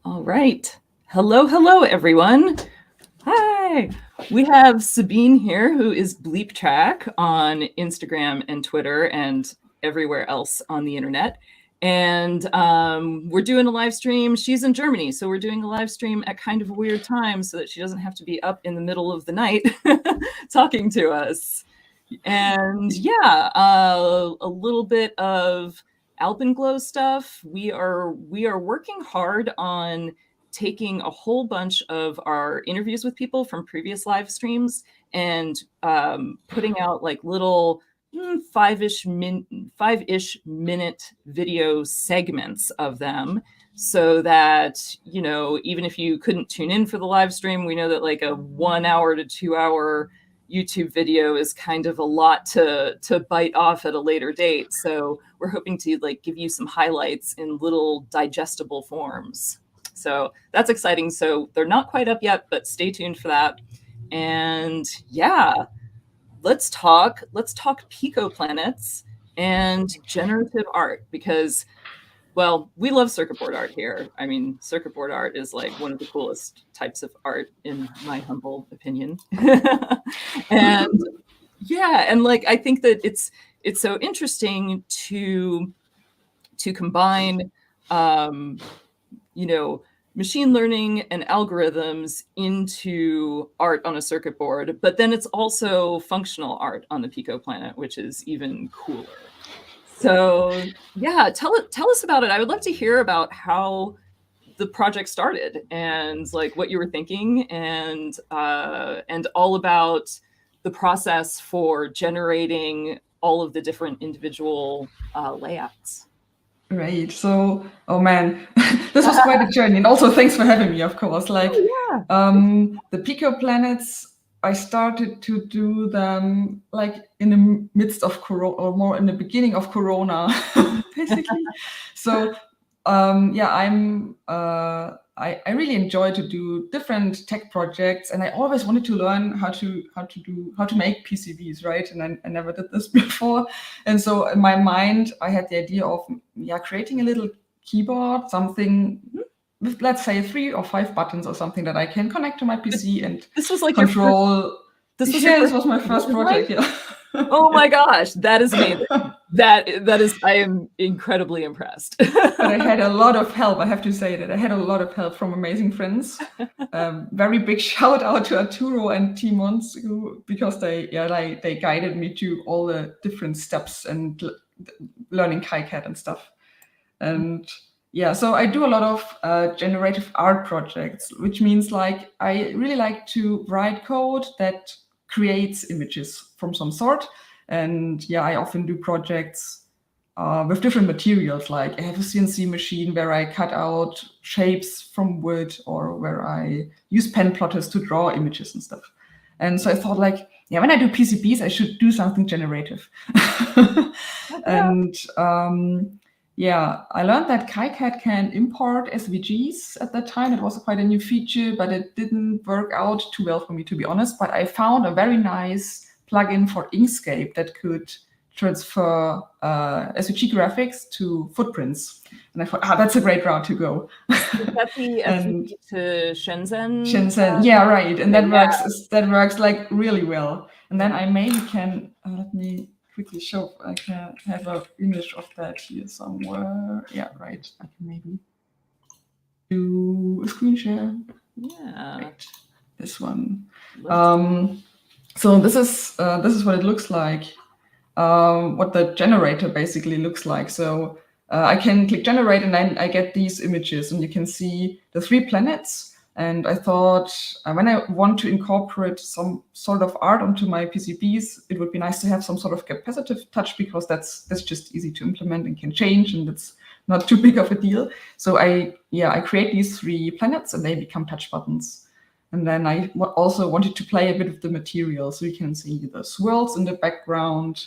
All right. Hello, everyone. Hi. We have Sabine here, who is Bleeptrack on Instagram and Twitter and everywhere else on the internet. And we're doing a live stream. She's in Germany, so we're doing a live stream at kind of a weird time so that she doesn't have to be up in the middle of the night talking to us. And yeah, a little bit of Alpenglow stuff. We are working hard on taking a whole bunch of our interviews with people from previous live streams and putting out like little five-ish minute video segments of them, so that, you know, even if you couldn't tune in for the live stream, we know that like a 1 hour to 2 hour YouTube video is kind of a lot to bite off at a later date. So we're hoping to like give you some highlights in little digestible forms. So that's exciting. So they're not quite up yet, but stay tuned for that. And yeah, let's talk PicoPlanets and generative art, because, well, we love circuit board art here. I mean, circuit board art is like one of the coolest types of art, in my humble opinion. And yeah, and like I think that it's so interesting to combine you know, machine learning and algorithms into art on a circuit board, but then it's also functional art on the PicoPlanet, which is even cooler. So yeah, tell us about it. I would love to hear about how the project started and like what you were thinking, and all about the process for generating all of the different individual layouts. Right. So, oh man, this was quite a journey. And also thanks for having me, of course. Like the PicoPlanets, I started to do them like in the midst of Corona, or more in the beginning of Corona, basically. So I really enjoy to do different tech projects, and I always wanted to learn how to make PCBs, right? And I never did this before. And so in my mind, I had the idea of creating a little keyboard, something with, let's say, 3 or 5 buttons or something that I can connect to my PC and this was like control. This was my first project. Yeah. Oh my gosh, that is amazing. That is, I am incredibly impressed. But I had a lot of help. I have to say that I had a lot of help from amazing friends. Very big shout out to Arturo and Timons, because they guided me to all the different steps and learning KiCad and stuff. And yeah, so I do a lot of generative art projects, which means like I really like to write code that creates images from some sort. And yeah, I often do projects with different materials. Like I have a CNC machine where I cut out shapes from wood, or where I use pen plotters to draw images and stuff. And so I thought, like, yeah, when I do PCBs, I should do something generative. And I learned that KiCad can import SVGs at that time. It was quite a new feature, but it didn't work out too well for me, to be honest. But I found a very nice plugin for Inkscape that could transfer SVG graphics to footprints. And I thought, that's a great route to go. That's the SVG to Shenzhen? Shenzhen, yeah, right. And that works like really well. And then I maybe can, let me quickly show, I can have an image of that here somewhere. Yeah, right. I can maybe do a screen share. Yeah. Right. This one. So this is what it looks like. What the generator basically looks like. So I can click generate, and then I get these images, and you can see the 3 planets. And I thought, when I want to incorporate some sort of art onto my PCBs, it would be nice to have some sort of capacitive touch, because that's just easy to implement and can change, and it's not too big of a deal. So I create these 3 planets, and they become touch buttons. And then I also wanted to play a bit with the material, so you can see the swirls in the background.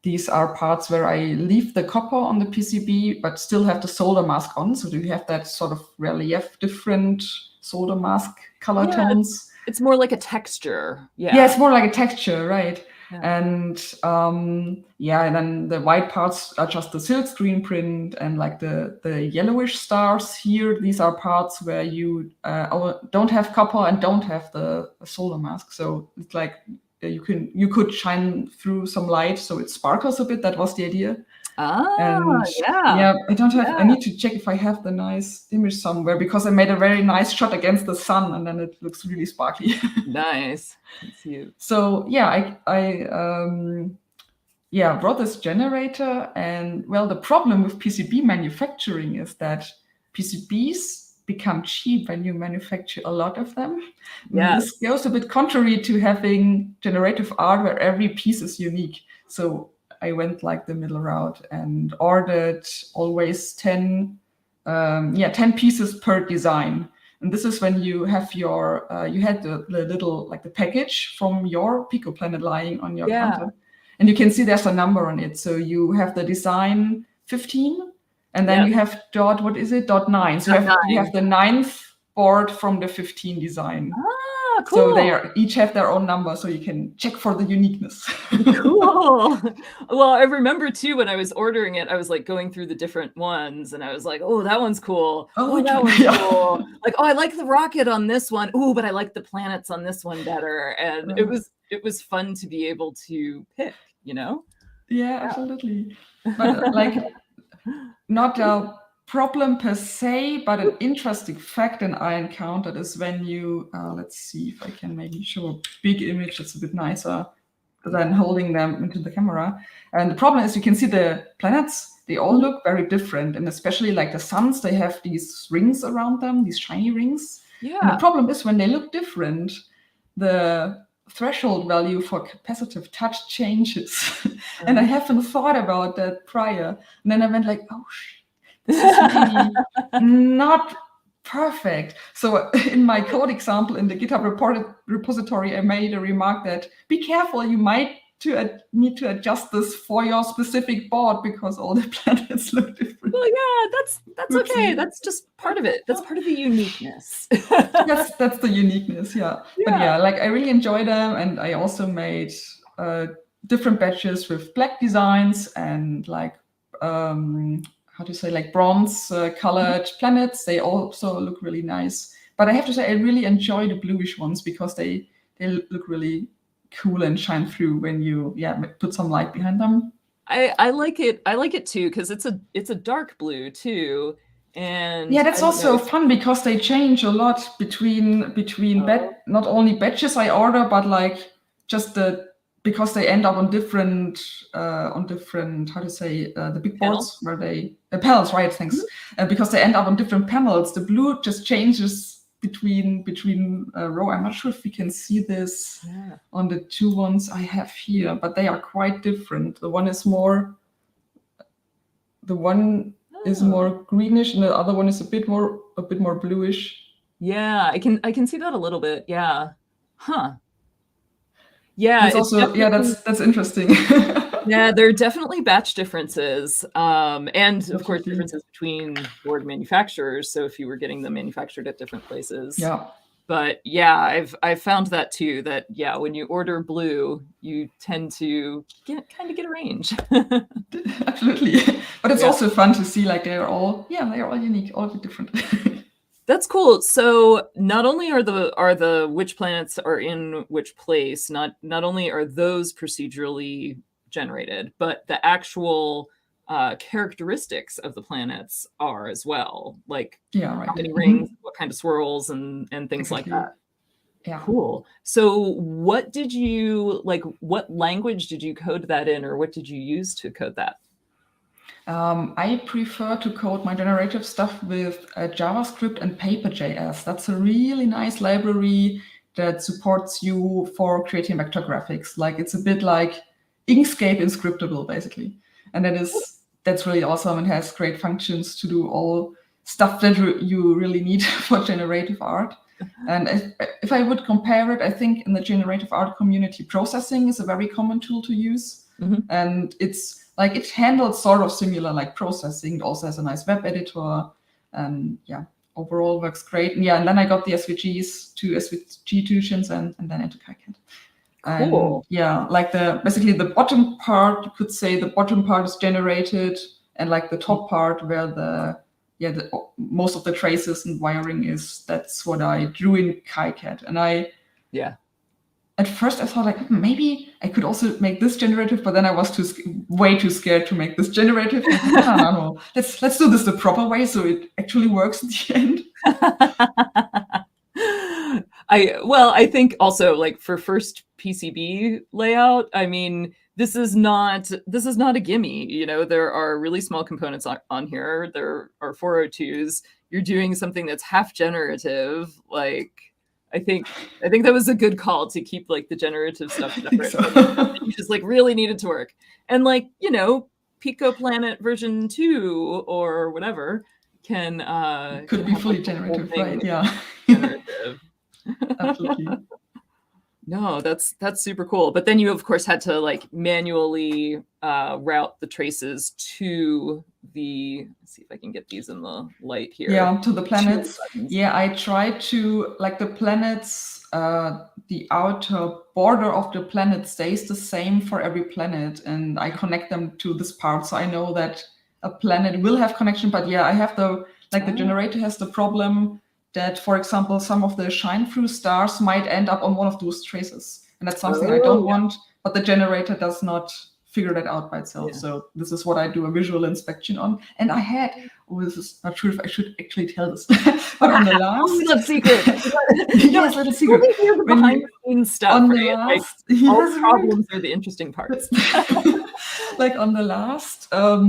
These are parts where I leave the copper on the PCB, but still have the solder mask on. So do you have that sort of relief, different solder mask color tones? It's more like a texture. Yeah, it's more like a texture, right? And and then the white parts are just the silk screen print, and like the yellowish stars here, these are parts where you don't have copper and don't have the solar mask. So it's like you could shine through some light so it sparkles a bit. That was the idea. And I don't have. I need to check if I have the nice image somewhere, because I made a very nice shot against the sun, and then it looks really sparkly. Nice. That's you. So I brought this generator, and well, the problem with PCB manufacturing is that PCBs become cheap when you manufacture a lot of them. Yes. This goes a bit contrary to having generative art where every piece is unique. So I went like the middle route and ordered always 10 pieces per design. And this is when you have your, you had the little, like the package from your PicoPlanet lying on your counter. And you can see there's a number on it. So you have the design 15, and then you have dot 9. So you have the 9th board from the 15 design. Ah, cool. So they each have their own number, so you can check for the uniqueness. Cool. Well, I remember too, when I was ordering it, I was like going through the different ones, and I was like, oh, that one's cool. Oh, that one's cool. Like, oh, I like the rocket on this one. Oh, but I like the planets on this one better. And it was fun to be able to pick, you know? Yeah, absolutely. But like, not a problem per se, but an interesting fact that I encountered is when you, let's see if I can maybe show a big image that's a bit nicer than holding them into the camera. And the problem is, you can see the planets, they all look very different. And especially like the suns, they have these rings around them, these shiny rings. Yeah. And the problem is, when they look different, the threshold value for capacitive touch changes. And I haven't thought about that prior. And then I went like, oh, this is maybe not perfect. So in my code example in the GitHub repository, I made a remark that be careful, you might need to adjust this for your specific board, because all the planets look different. Well, yeah, that's okay. That's just part of it. That's part of the uniqueness. That's the uniqueness, yeah. But yeah, like I really enjoy them, and I also made different batches with black designs and like how to say, like bronze colored planets. They also look really nice. But I have to say, I really enjoy the bluish ones, because they look really cool and shine through when you put some light behind them. I like it. I like it too, because it's a dark blue too. And yeah, that's also fun, because they change a lot between not only batches I order, but like just because they end up on different how to say, the big boards where they panels, right? Thanks. Because they end up on different panels, the blue just changes between row. I'm not sure if we can see this on the two ones I have here, but they are quite different. The one is more greenish, and the other one is a bit more bluish. Yeah, I can see that a little bit. Yeah. Huh. Yeah, it's also that's interesting. Yeah, there are definitely batch differences, and of course differences between board manufacturers. So if you were getting them manufactured at different places, But yeah, I've found that too. That when you order blue, you tend to get a range. Absolutely, but it's also fun to see like they're all unique, all a bit different. That's cool. So not only are the which planets are in which place, not only are those procedurally generated, but the actual characteristics of the planets are as well. Like how many rings, what kind of swirls, and things like that. Yeah. Cool. So what language did you code that in, or what did you use to code that? I prefer to code my generative stuff with JavaScript and Paper.js. That's a really nice library that supports you for creating vector graphics. Like it's a bit like Inkscape in Scriptable, basically. And that's really awesome. It has great functions to do all stuff that you really need for generative art. And if I would compare it, I think in the generative art community, processing is a very common tool to use. And it's like it handles sort of similar like processing. It also has a nice web editor, and overall works great. And then I got the SVGs to SVG tuitions, and then into KiCad. Cool. And yeah, like basically the bottom part, you could say the bottom part is generated, and like the top part where the most of the traces and wiring is, that's what I drew in KiCad. And at first I thought like maybe I could also make this generative, but then I was way too scared to make this generative. No. Let's do this the proper way so it actually works at the end. I think also like for first PCB layout, I mean, this is not a gimme. You know, there are really small components on here. There are 402s. You're doing something that's half generative. Like, I think that was a good call to keep like the generative stuff separate. So. You just like really needed to work. And like, you know, PicoPlanet version 2 or whatever could be fully generative, right? Yeah. Generative. Absolutely. No, that's super cool. But then you of course had to like manually route the traces to the, let's see if I can get these in the light here. Yeah, to the planets. Yeah, I tried to, like, the planets, the outer border of the planet stays the same for every planet, and I connect them to this part, so I know that a planet will have connection. But yeah, I have the generator has the problem that, for example, some of the shine-through stars might end up on one of those traces, and that's something I don't want, but the generator does not figure that out by itself. So this is what I do a visual inspection on. And I had, this is not sure if I should actually tell this, but on the last... little secret. Yes, little secret. Behind the scenes stuff, on the right? last, like, all the problems are the interesting parts. Like on the last... oh,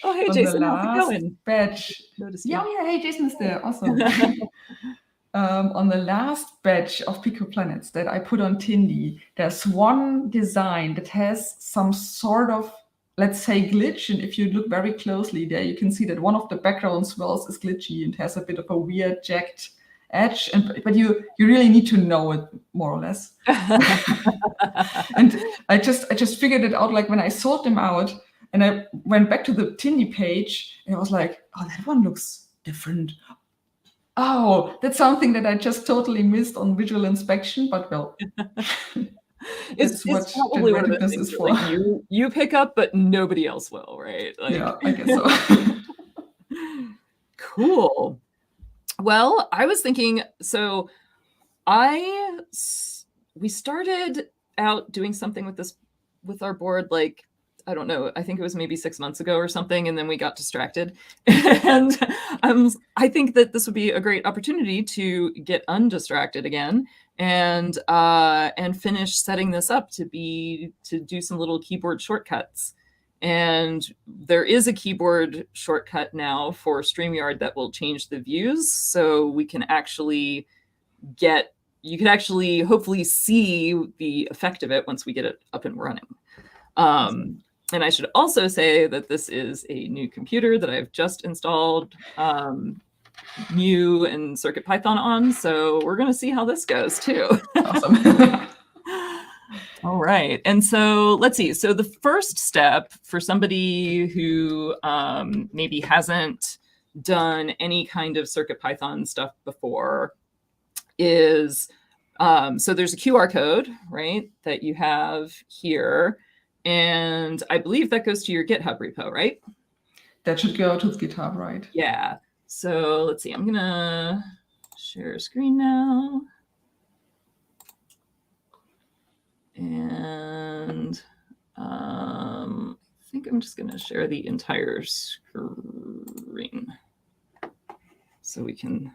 hey, Jason, how's it going? Batch. Yeah, hey, Jason is there. Awesome. On the last batch of PicoPlanets that I put on Tindy, there's one design that has some sort of, let's say, glitch. And if you look very closely there, you can see that one of the background swells is glitchy and has a bit of a weird jagged edge. But you really need to know it more or less. And I just figured it out like when I sorted them out. And I went back to the Tindy page and I was like, oh, that one looks different. Oh, that's something that I just totally missed on visual inspection, but well, it's probably one of those things for. Like you pick up, but nobody else will, right? Like, yeah, I guess so. Cool. Well, I was thinking, so we started out doing something with our board, like, I don't know, I think it was maybe 6 months ago or something, and then we got distracted. And I think that this would be a great opportunity to get undistracted again and finish setting this up to do some little keyboard shortcuts. And there is a keyboard shortcut now for StreamYard that will change the views, so we can actually you can actually hopefully see the effect of it once we get it up and running. And I should also say that this is a new computer that I've just installed Mu and CircuitPython on. So we're going to see how this goes too. Awesome. All right. And so let's see. So the first step for somebody who maybe hasn't done any kind of CircuitPython stuff before is, so there's a QR code, right, that you have here. And I believe that goes to your GitHub repo, right? That should go to GitHub, right? Yeah. So let's see. I'm going to share a screen now. And I think I'm just going to share the entire screen so we can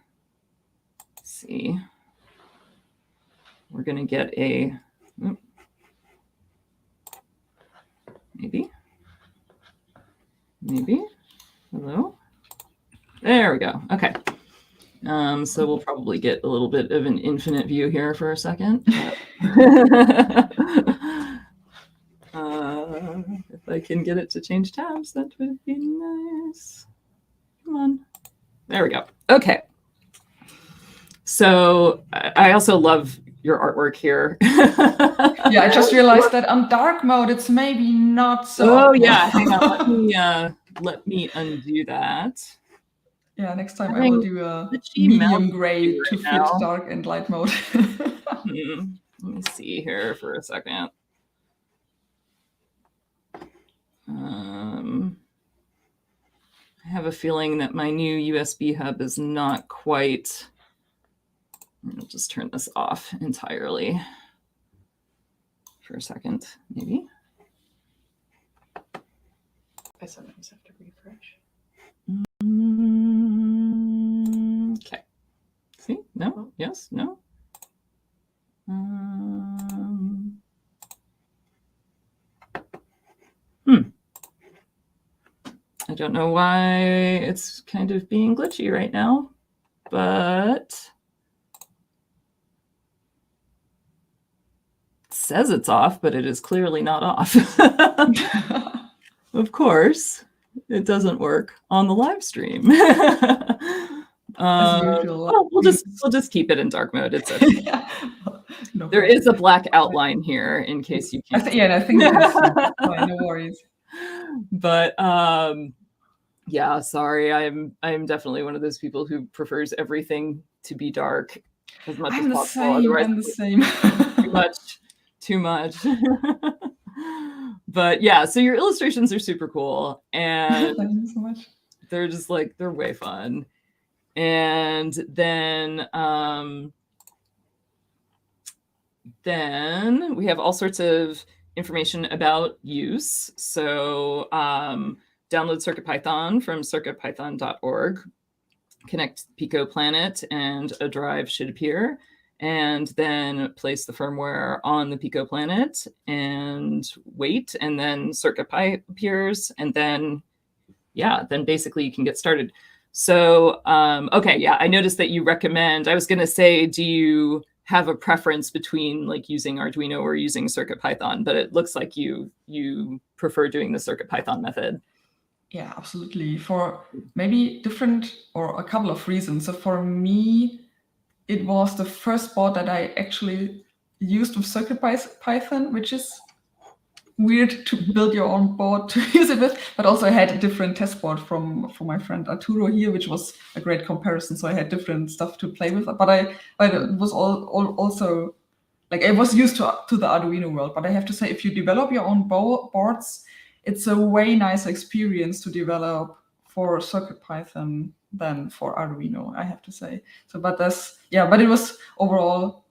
see. We're going to get a... Maybe. Hello. There we go. Okay. So we'll probably get a little bit of an infinite view here for a second. If I can get it to change tabs, that would be nice. Come on. There we go. Okay. So I also love your artwork here. Yeah, I just realized that on dark mode, it's maybe not so. Oh yeah, hang on. Let me undo that. Yeah, next time I will do a medium gray to fit dark and light mode. Let me see here for a second. I have a feeling that my new USB hub is not quite. I'll just turn this off entirely for a second, maybe. I sometimes have to refresh. Okay. See? No? Yes? No? I don't know why it's kind of being glitchy right now, but it says it's off, but it is clearly not off. Of course, it doesn't work on the live stream. As usual. Well, we'll just keep it in dark mode. It's okay. Yeah. No There problem. is a black outline here in case you can't. I think that's fine. No worries. But yeah, sorry. I'm definitely one of those people who prefers everything to be dark as much as possible. Otherwise, I'm the same. Too much. But yeah, so your illustrations are super cool, and thank you so much. They're just like, they're way fun. And then we have all sorts of information about use. So download CircuitPython from circuitpython.org, connect PicoPlanet, and a drive should appear, and then place the firmware on the PicoPlanet and wait, and then CircuitPy appears, and then basically you can get started. So, okay, yeah, I noticed that you recommend, I was going to say, do you have a preference between like using Arduino or using CircuitPython? But it looks like you prefer doing the CircuitPython method. Yeah, absolutely. For maybe different or a couple of reasons. So for me, it was the first board that I actually used with CircuitPython, which is weird to build your own board to use it with, but also I had a different test board from my friend Arturo here, which was a great comparison. So I had different stuff to play with, but it was also like I was used to the Arduino world. But I have to say, if you develop your own boards, it's a way nicer experience to develop for CircuitPython than for Arduino, I have to say. So, but it was overall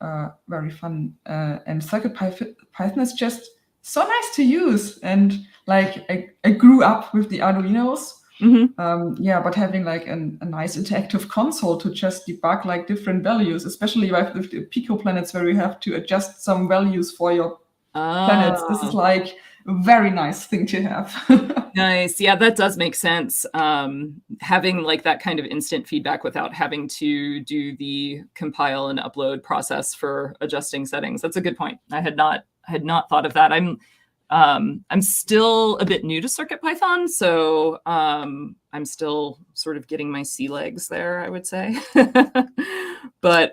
very fun. And CircuitPython is just so nice to use, and like I grew up with the Arduinos. But having like a nice interactive console to just debug like different values, especially with the PicoPlanets where you have to adjust some values for your planets. This is like a very nice thing to have. Nice. Yeah, that does make sense. Having like that kind of instant feedback without having to do the compile and upload process for adjusting settings. That's a good point. I had not thought of that. I'm still a bit new to CircuitPython, so I'm still sort of getting my sea legs there, I would say. But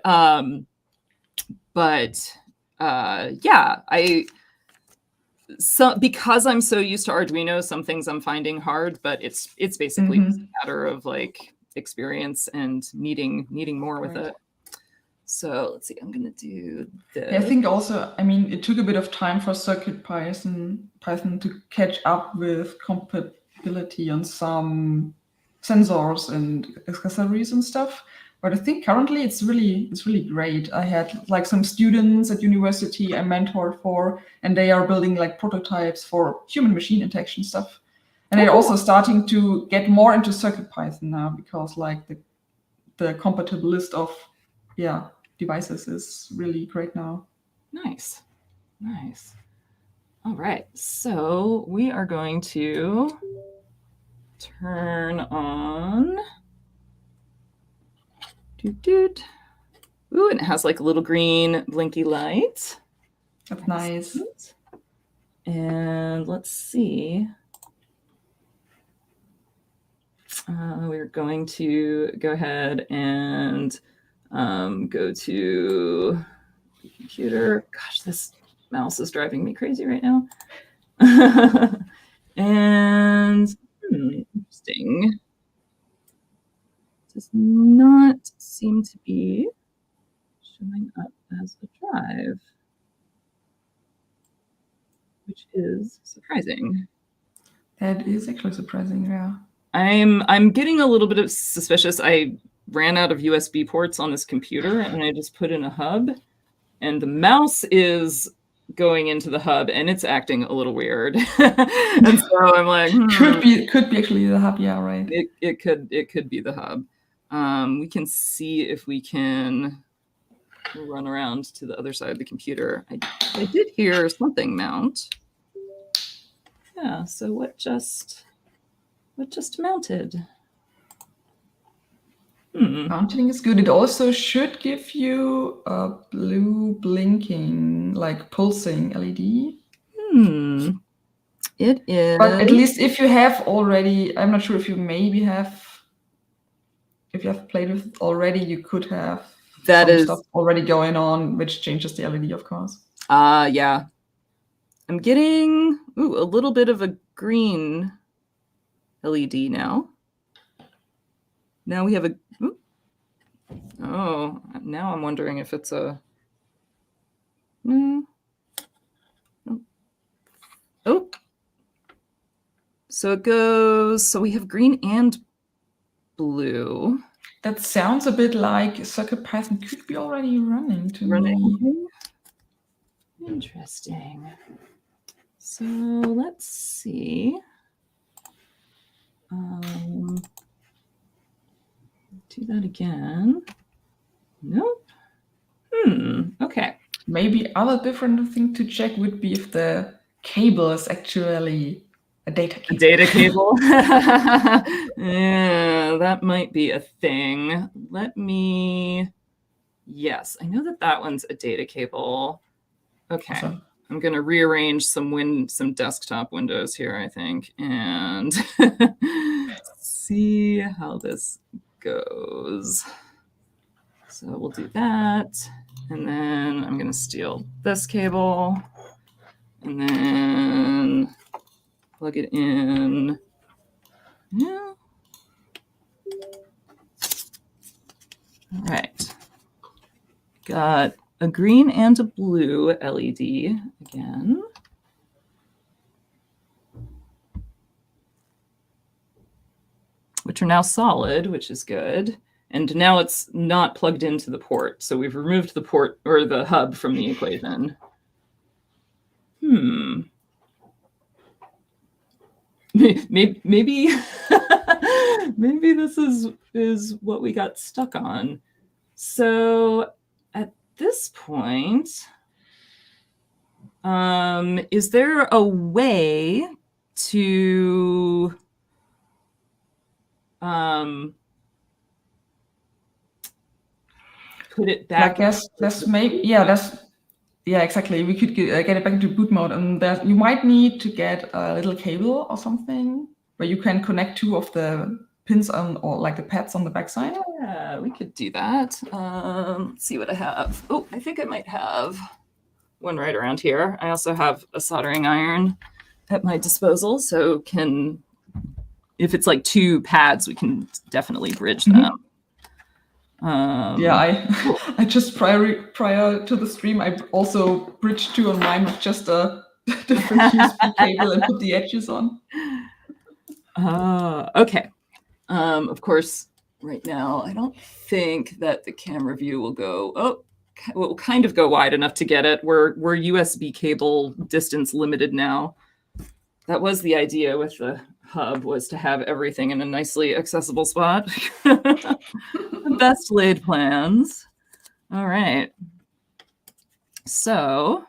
because I'm so used to Arduino, some things I'm finding hard, but it's basically just a matter of like experience and needing more with it. So let's see, I'm going to do this. I think also, I mean, it took a bit of time for CircuitPython to catch up with compatibility on some sensors and accessories and stuff. But I think currently it's really great. I had like some students at university I mentored for, and they are building like prototypes for human-machine interaction stuff. And they're also starting to get more into CircuitPython now, because like the compatible list of devices is really great now. Nice. All right, so we are going to turn on. Ooh, and it has like a little green blinky light. That's nice. And let's see. We're going to go ahead and go to the computer. Gosh, this mouse is driving me crazy right now. And interesting. Does not seem to be showing up as a drive. which is surprising. That is actually surprising, yeah. I'm getting a little bit of suspicious. I ran out of USB ports on this computer and I just put in a hub, and the mouse is going into the hub and it's acting a little weird. And so I'm like, could be actually the hub, yeah, right. It could be the hub. We can see if we can run around to the other side of the computer. I did hear something mount. Yeah, so what just mounted? Mounting is good. It also should give you a blue blinking, like pulsing LED. It is. But at least if you have already, I'm not sure if you maybe have, if you have played with already, you could have that some is stuff already going on, which changes the LED, of course. Yeah. I'm getting a little bit of a green LED now. Now we have a. Oh, now I'm wondering if it's a. Oh. So it goes. So we have green and blue. That sounds a bit like CircuitPython could be already running to me. Interesting. So let's see. Do that again. Nope. Okay. Maybe other different thing to check would be if the cable is actually a data cable. A data cable? Yeah, that might be a thing. Yes, I know that one's a data cable. Okay. Awesome. I'm going to rearrange some desktop windows here, I think, and see how this goes. So we'll do that. And then I'm going to steal this cable and then plug it in. Yeah. All right. Got a green and a blue LED again. Which are now solid, which is good. And now it's not plugged into the port. So we've removed the port or the hub from the equation. Maybe maybe this is what we got stuck on. So at this point, is there a way to put it back? I guess that's maybe, yeah, exactly. We could get it back into boot mode, and you might need to get a little cable or something where you can connect two of the pins on, or like the pads on the backside. Yeah, we could do that. Let's see what I have. Oh, I think I might have one right around here. I also have a soldering iron at my disposal, so if it's like two pads, we can definitely bridge them. Yeah, I just prior to the stream, I also bridged two on mine with just a different USB cable and put the edges on. Okay. Of course, right now, I don't think that the camera view will go. Oh, will kind of go wide enough to get it. We're USB cable distance limited now. That was the idea with the hub, was to have everything in a nicely accessible spot. The best laid plans. All right. So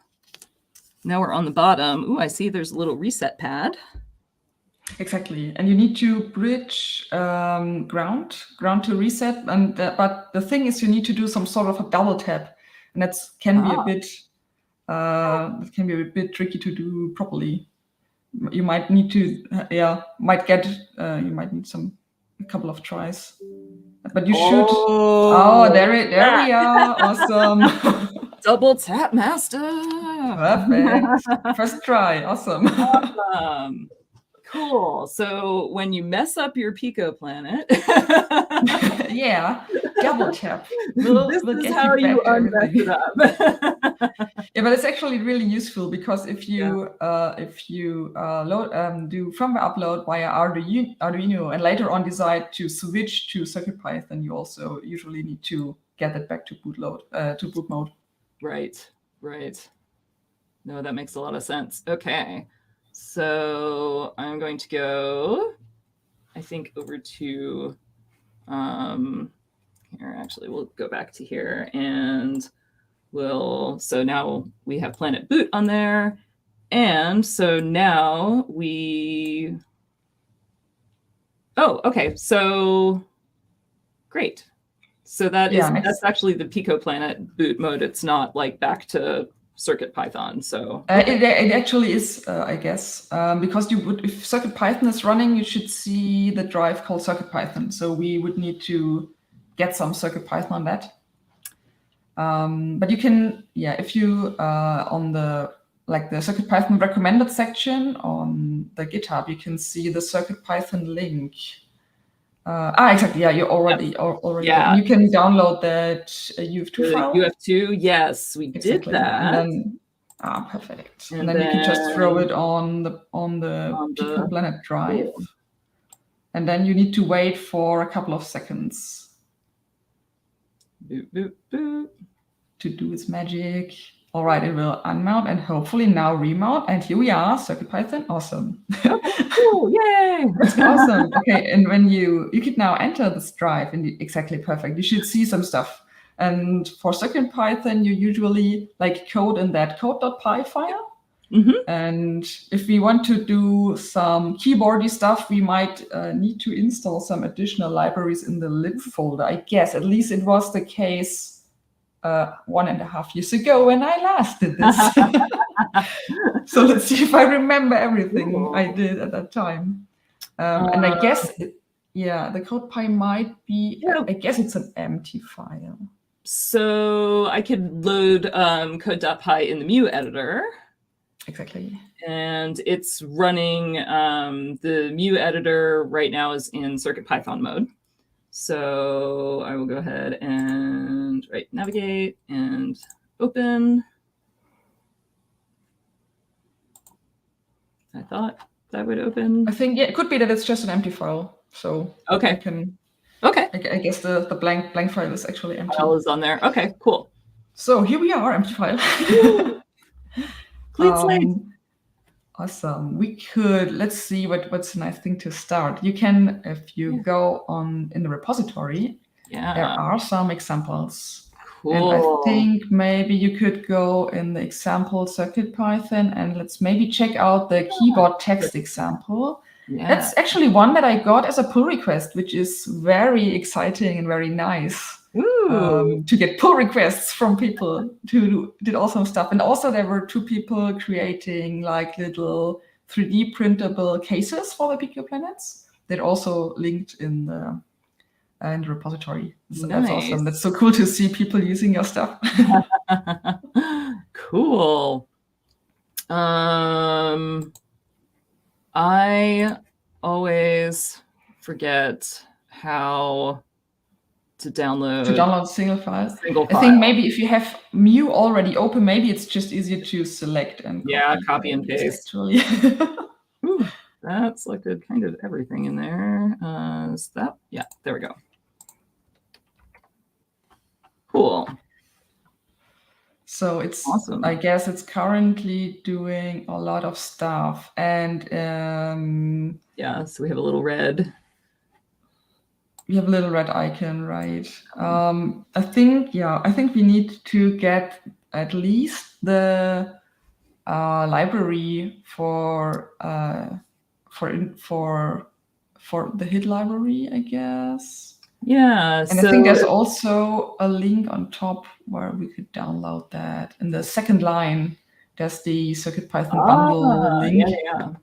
now we're on the bottom. Ooh, I see there's a little reset pad. Exactly, and you need to bridge ground to reset. And but the thing is, you need to do some sort of a double tap, and that can be a bit tricky to do properly. You might need to, you might need a couple of tries, but you should. Oh, there we are. Awesome. Double tap master. Perfect. First try. Awesome. Awesome. Cool. So when you mess up your PicoPlanet, yeah, double tap. This We'll is get how you back to unmess everything. it up. Yeah, but it's actually really useful because if you do firmware upload via Arduino and later on decide to switch to CircuitPython, you also usually need to get it back to boot mode. Right. No, that makes a lot of sense. Okay, so I'm going to go, I think, over to here. Actually, we'll go back to here and so now we have Planet Boot on there. And so now okay, so great. So that's actually the PicoPlanet boot mode. It's not like back to CircuitPython. So it actually is, I guess, because if CircuitPython is running, you should see the drive called CircuitPython. So we would need to get some CircuitPython on that. But you can, if you on the CircuitPython recommended section on the GitHub, you can see the CircuitPython link. Exactly. Yeah, you already. Yeah. And you can download that UF2 file. UF2, yes, we did that. And then, perfect. And then you can just throw it on the PicoPlanet drive. Cool. And then you need to wait for a couple of seconds. Boop, boop, boop. To do its magic. All right, it will unmount and hopefully now remount. And here we are, CircuitPython. Awesome. Cool, yay! That's awesome. Okay, and when you could now enter this drive, and exactly perfect. You should see some stuff. And for CircuitPython, you usually code in that code.py file. Mm-hmm. And if we want to do some keyboardy stuff, we might need to install some additional libraries in the lib folder. I guess at least it was the case 1.5 years ago when I last did this. So let's see if I remember everything I did at that time. And I guess, the CodePy might be, I guess it's an empty file. So I could load code.py in the Mu editor. Exactly. And it's running, the Mu editor right now is in CircuitPython mode. So I will go ahead and navigate and open. I thought that would open. I think it could be that it's just an empty file. So okay, I guess the blank file is actually empty. File is on there. Okay, cool. So here we are, empty file. Clean slate. Awesome. We could, let's see what's a nice thing to start. You can, if you go in the repository, there are some examples. Cool. And I think maybe you could go in the example CircuitPython and let's maybe check out the keyboard text example. Yeah. That's actually one that I got as a pull request, which is very exciting and very nice. To get pull requests from people who did awesome stuff. And also there were 2 people creating little 3D printable cases for the PicoPlanets that also linked in the repository. So nice. That's awesome. That's so cool to see people using your stuff. Cool. I always forget how to download single files. I think maybe if you have Mu already open, maybe it's just easier to select and copy and paste. Actually. Ooh, that's good kind of everything in there. Is that? Yeah, there we go. Cool. So it's awesome. I guess it's currently doing a lot of stuff, and so we have a little red. We have a little red icon, right? I think we need to get at least the library for the HID library, I guess. Yeah. And I think there's also a link on top where we could download that. In the second line, there's the CircuitPython bundle link. Yeah.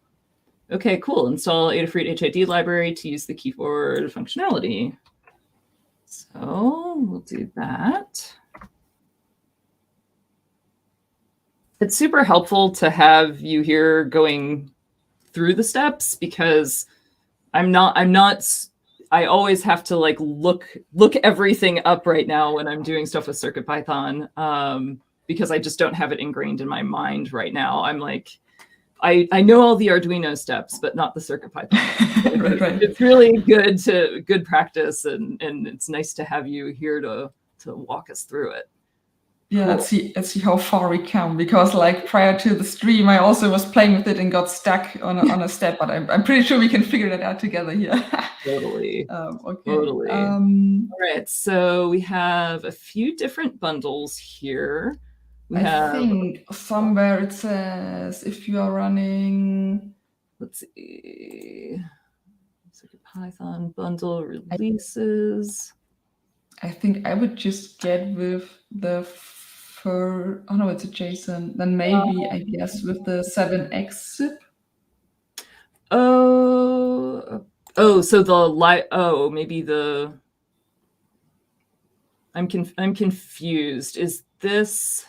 Okay, cool. Install Adafruit HID library to use the keyboard functionality. So we'll do that. It's super helpful to have you here going through the steps because I'm not I always have to like look everything up right now when I'm doing stuff with CircuitPython, because I just don't have it ingrained in my mind right now. I'm like, I know all the Arduino steps, but not the CircuitPython. Right. It's really good practice, and it's nice to have you here to walk us through it. Yeah, Cool. let's see how far we come, because like prior to the stream, I also was playing with it and got stuck on a step, but I'm pretty sure we can figure that out together here. Totally. Okay. Totally. All right. So we have a few different bundles here. I think somewhere it says if you are running. Let's see. CircuitPython bundle releases. I think I would just get with the oh no, it's a JSON. Then maybe I guess with the 7x zip. Oh, so maybe the. I'm confused. Is this?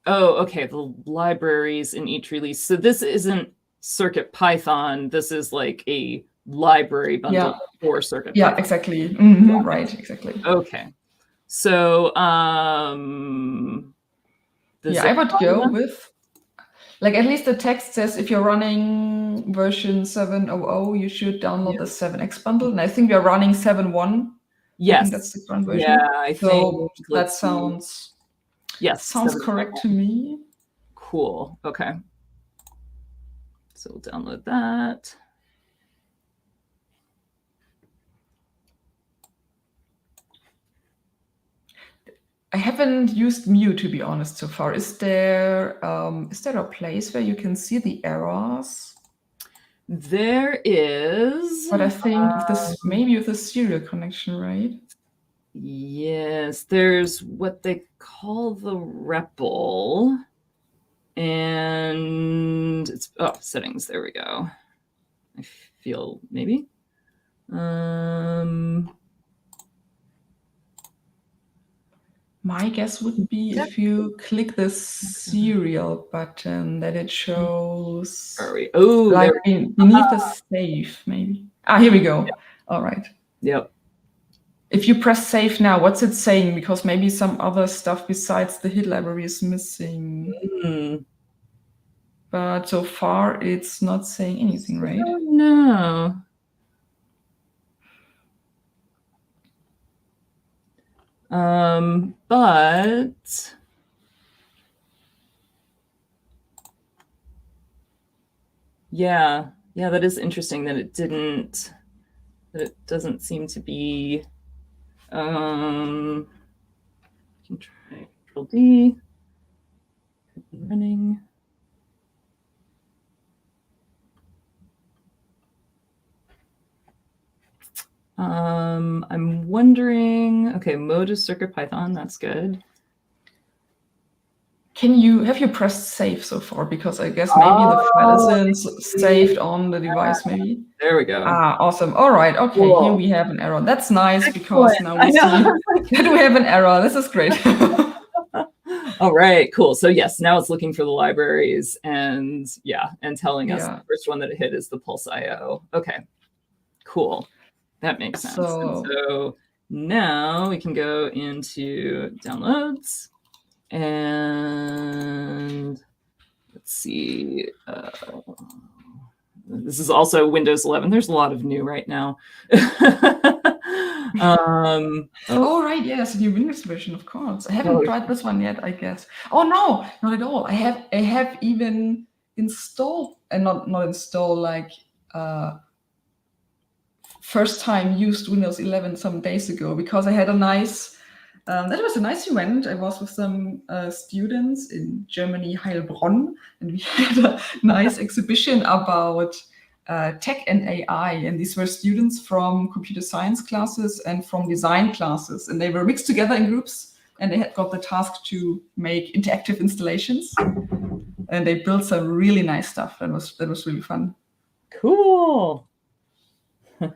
Oh, okay. The libraries in each release. So this isn't CircuitPython. This is like a library bundle for CircuitPython. Yeah, exactly. Mm-hmm, right, exactly. Okay. So, I would go with, like, at least the text says if you're running version 7.00, you should download the 7x bundle. And I think we are running 7.1. Yes. I think that's the current version. Yeah, I think that sounds. Yes. Sounds correct to me. Cool. Okay. So we'll download that. I haven't used Mu, to be honest, so far. Is there a place where you can see the errors? There is. But I think maybe with the serial connection, right? Yes, there's what they call the REPL, and it's settings. There we go. I feel maybe. My guess would be if you click the serial button that it shows. Like beneath the save, maybe. Here we go. Yep. All right. Yep. If you press save now, what's it saying? Because maybe some other stuff besides the hit library is missing. Mm. But so far, it's not saying anything, right? No. But yeah, that is interesting that it doesn't seem to be. I can try Control D. Could be running. I'm wondering. Okay, mode is CircuitPython. That's good. Have you pressed save so far? Because I guess maybe the file isn't saved on the device, maybe. There we go. Awesome. All right. Okay, cool. Here we have an error. That's nice because now we see that we have an error. This is great. All right, cool. So yes, now it's looking for the libraries and telling us the first one that it hit is the Pulse.io. Okay, cool. That makes sense. So now we can go into downloads and let's see. This is also Windows 11. There's a lot of new right now. Oh, right. Yes, the new Windows version, of course. I haven't tried this one yet, I guess. Oh, no, not at all. I have even installed, and not installed, like, first time used Windows 11 some days ago because I had a nice, that was a nice event. I was with some students in Germany, Heilbronn, and we had a nice exhibition about tech and AI. And these were students from computer science classes and from design classes. And they were mixed together in groups and they had got the task to make interactive installations. And they built some really nice stuff. That was really fun. Cool.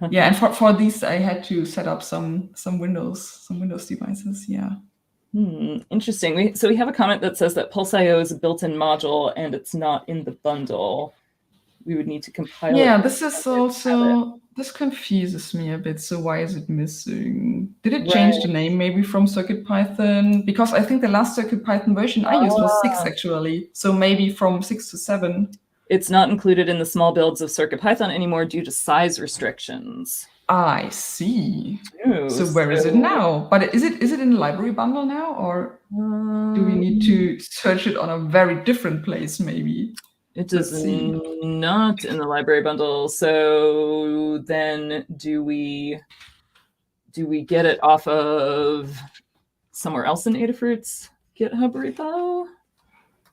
Yeah, and for these, I had to set up some Windows devices. Yeah. Interesting. So we have a comment that says that Pulse.io is a built-in module and it's not in the bundle. We would need to compile. Yeah, this is also This confuses me a bit. So why is it missing? Did it change the name maybe from CircuitPython? Because I think the last CircuitPython version I used was 6 actually. So maybe from 6 to 7. It's not included in the small builds of CircuitPython anymore due to size restrictions. I see. Ooh, so where is it now? But is it in the library bundle now, or do we need to search it on a very different place maybe? It is not in the library bundle. So then do we get it off of somewhere else in Adafruit's GitHub repo?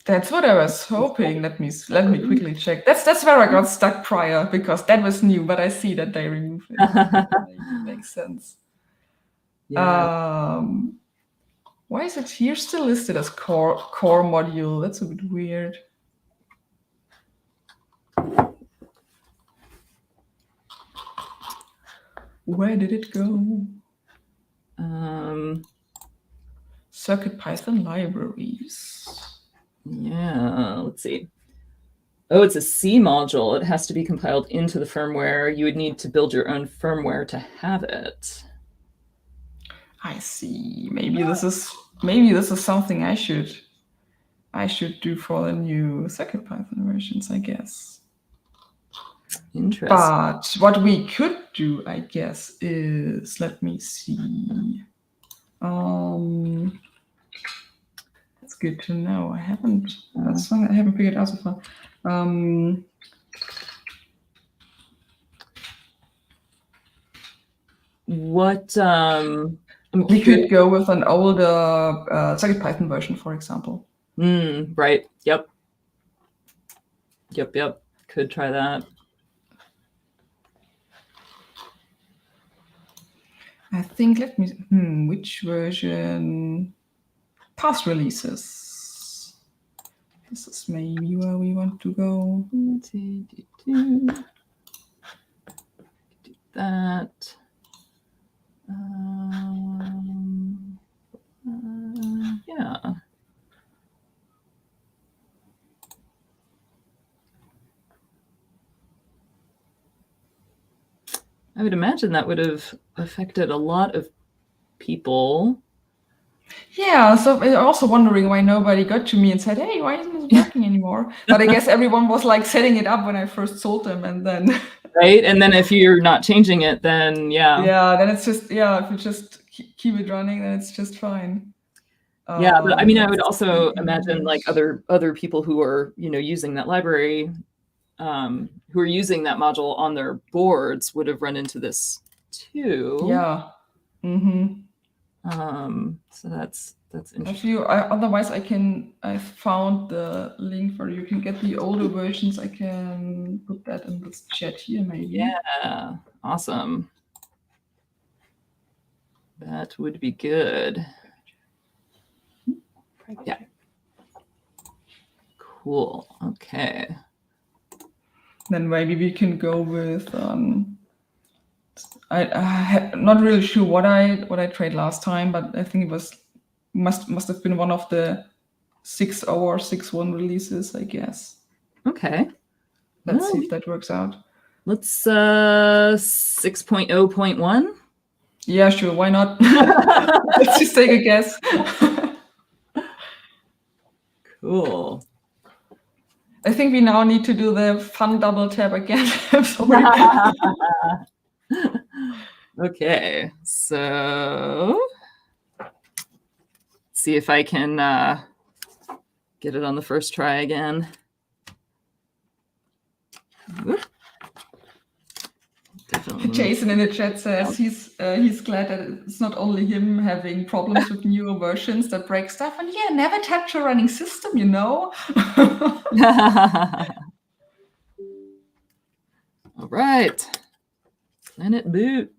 That's what I was hoping. Let me quickly check. That's where I got stuck prior, because that was new, but I see that they removed it. Makes sense. Yeah. Why is it here still listed as core module? That's a bit weird. Where did it go? CircuitPython libraries. Yeah, let's see. Oh, it's a C module. It has to be compiled into the firmware. You would need to build your own firmware to have it. I see. Maybe this is something I should do for the new CircuitPython versions, I guess. Interesting. But what we could do, I guess, is, let me see. That's good to know. That's something I haven't figured out so far. We could go with an older CircuitPython version, for example. Right. Yep. Could try that. I think, let me, which version? Past releases. This is maybe where we want to go. Do that. Yeah. I would imagine that would have affected a lot of people. Yeah, so I'm also wondering why nobody got to me and said, hey, why isn't this working anymore? But I guess everyone was like setting it up when I first sold them, and then... Right, and then if you're not changing it, then yeah, then it's just, if you just keep it running, then it's just fine. Yeah, but I mean, I would also imagine like other people who are, using that library, who are using that module on their boards would have run into this too. Yeah. So that's interesting. Actually, otherwise I found the link where you can get the older versions. I can put that in this chat here, maybe. Yeah, awesome. That would be good. Yeah. Cool. Okay. Then maybe we can go with I'm not really sure what I tried last time, but I think it must have been one of the 6.0 or 6.1 releases, I guess. Okay. Let's see if that works out. Let's 6.0.1. Yeah, sure. Why not? Let's just take a guess. Cool. I think we now need to do the fun double tap again. I'm sorry. Okay, so let's see if I can get it on the first try again. Whoop. Jason in the chat says he's glad that it's not only him having problems with newer versions that break stuff, and never touch a running system, All right, Planet boot.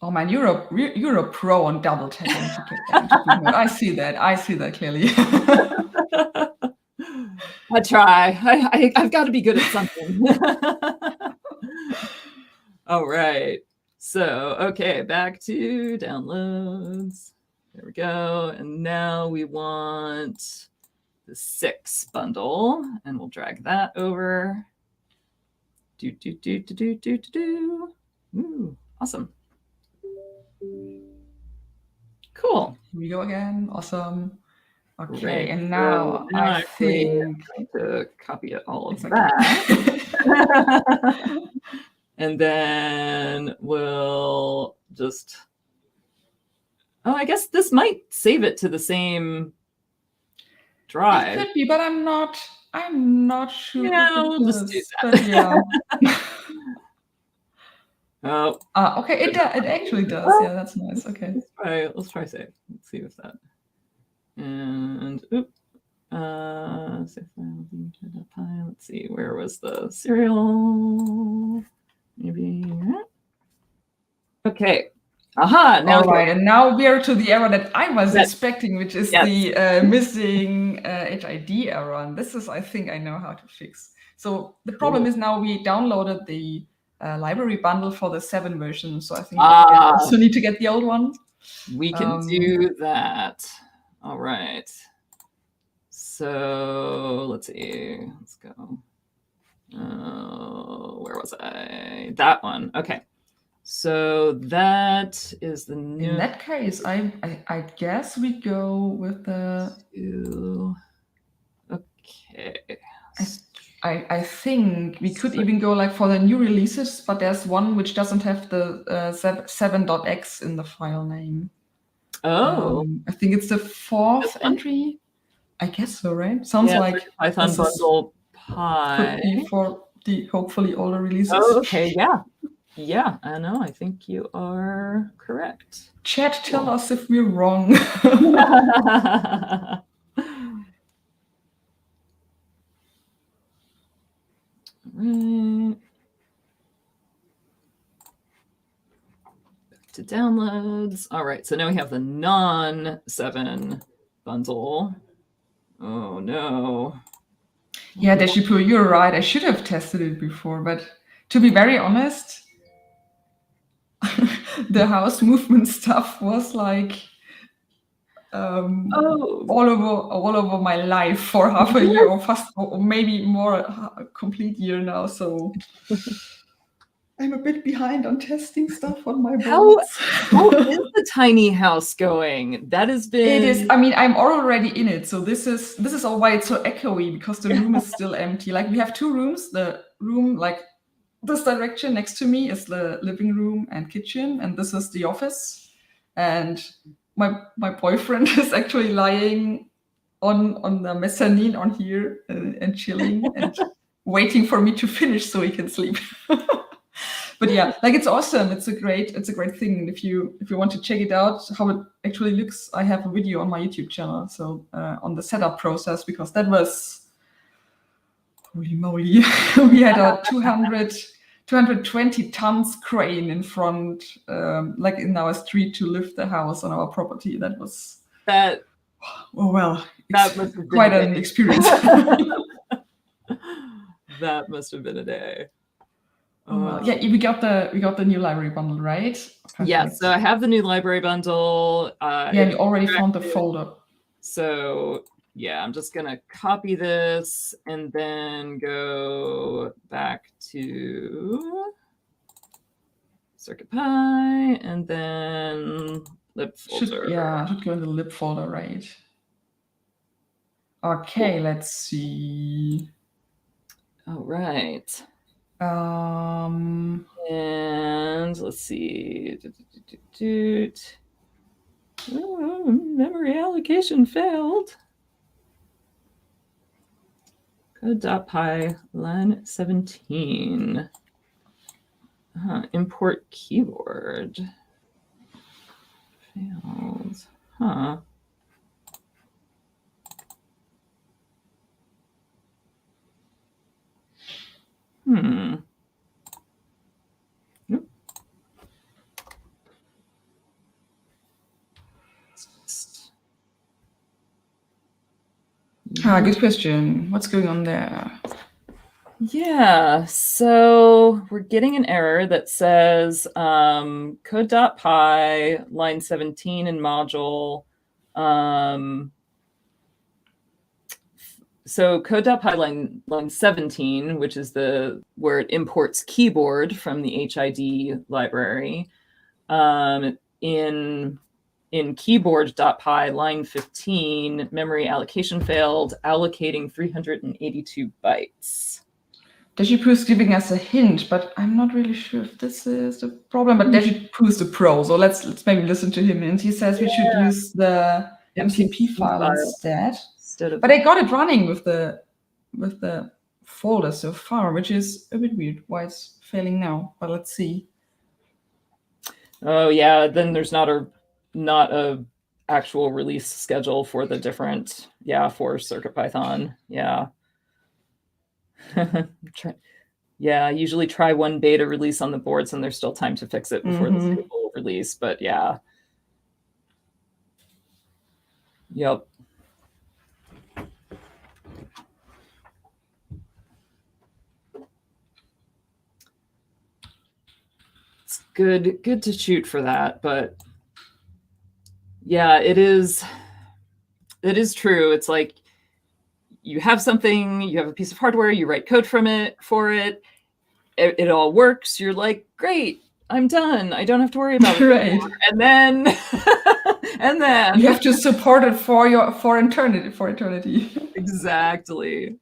Oh man, you're a pro on double tapping to get that into boot mode. I see that clearly. I try. I've got to be good at something. All right. So, okay, back to downloads. There we go. And now we want the 6 bundle, and we'll drag that over. Ooh, awesome. Cool. Here we go again. Awesome. Okay, Great. and now So I actually think I'm going to copy all of exactly. that. And then we'll just, oh, I guess this might save it to the same drive. It could be, but I'm not sure. Yeah, if it we'll just do does, that. but yeah. Oh, Okay, it actually does. well, Yeah, that's nice. Okay. Let's try save. Let's see if that. And oop. Save file, let's see, where was the serial? Maybe. Okay. Aha. Now All right, and now we are to the error that I was Yes. expecting, which is Yes. the missing HID error. And this is, I think, I know how to fix. So the problem is now we downloaded the library bundle for the 7 version. So I think we also need to get the old one. We can do that. All right. So let's see. Let's go. Where was I? That one. Okay. So that is the new. In that case, I guess we go with the. Okay. I think we could even go like for the new releases, but there's one which doesn't have the 7.x in the file name. Oh. I think it's the 4th entry. I guess so, right? Sounds like Python bundle Pi. Could be for the hopefully older releases. Oh, okay, yeah. Yeah, I know. I think you are correct. Chat, tell us if we're wrong. Right. Back to downloads. All right, so now we have the non-7 bundle. Oh no. Yeah, Deshipu, you're right. I should have tested it before, but to be very honest, the house movement stuff was like all over my life for half a year, or fast, or maybe more, a complete year now. So I'm a bit behind on testing stuff on my boards. How is the tiny house going? That has been. It is. I mean, I'm already in it, so this is all why it's so echoey, because the room is still empty. Like we have 2 rooms. The room like this direction next to me is the living room and kitchen, and this is the office. And my boyfriend is actually lying on the mezzanine on here and chilling and waiting for me to finish so he can sleep. But yeah, like it's awesome. It's a great thing. And if you want to check it out, how it actually looks, I have a video on my YouTube channel. So on the setup process, because that was, holy moly, we had a 220 tons crane in front, like in our street, to lift the house on our property. That was that. Oh well, that was quite an experience. That must have been a day. Yeah, we got the new library bundle, right? Perfect. Yeah, so I have the new library bundle. Yeah, you already found the folder. So yeah, I'm just gonna copy this and then go back to CircuitPy and then lib folder. Should go in the lib folder, right? Okay, let's see. All right. And let's see. Oh, memory allocation failed. Code.py line 17. Import keyboard. Failed. Huh. Nope. Good question. What's going on there? Yeah, so we're getting an error that says code.py line 17 in module so code.py line 17, which is where it imports keyboard from the HID library. In keyboard.py line 15, memory allocation failed, allocating 382 bytes. Deshipoo is giving us a hint, but I'm not really sure if this is the problem. But Deshipoo is the pro, so let's maybe listen to him. And he says we should use the MCP file instead. But I got it running with the folder so far, which is a bit weird. Why it's failing now? But let's see. Oh yeah, then there's not a actual release schedule for the different for CircuitPython. Yeah. Usually try one beta release on the boards and there's still time to fix it before the stable release, but yeah. Yep. It's good to shoot for that, but yeah, it is true. It's like you have something, you have a piece of hardware, you write code for it, it all works. You're like, great, I'm done. I don't have to worry about it anymore. And then you have to support it for eternity. Exactly.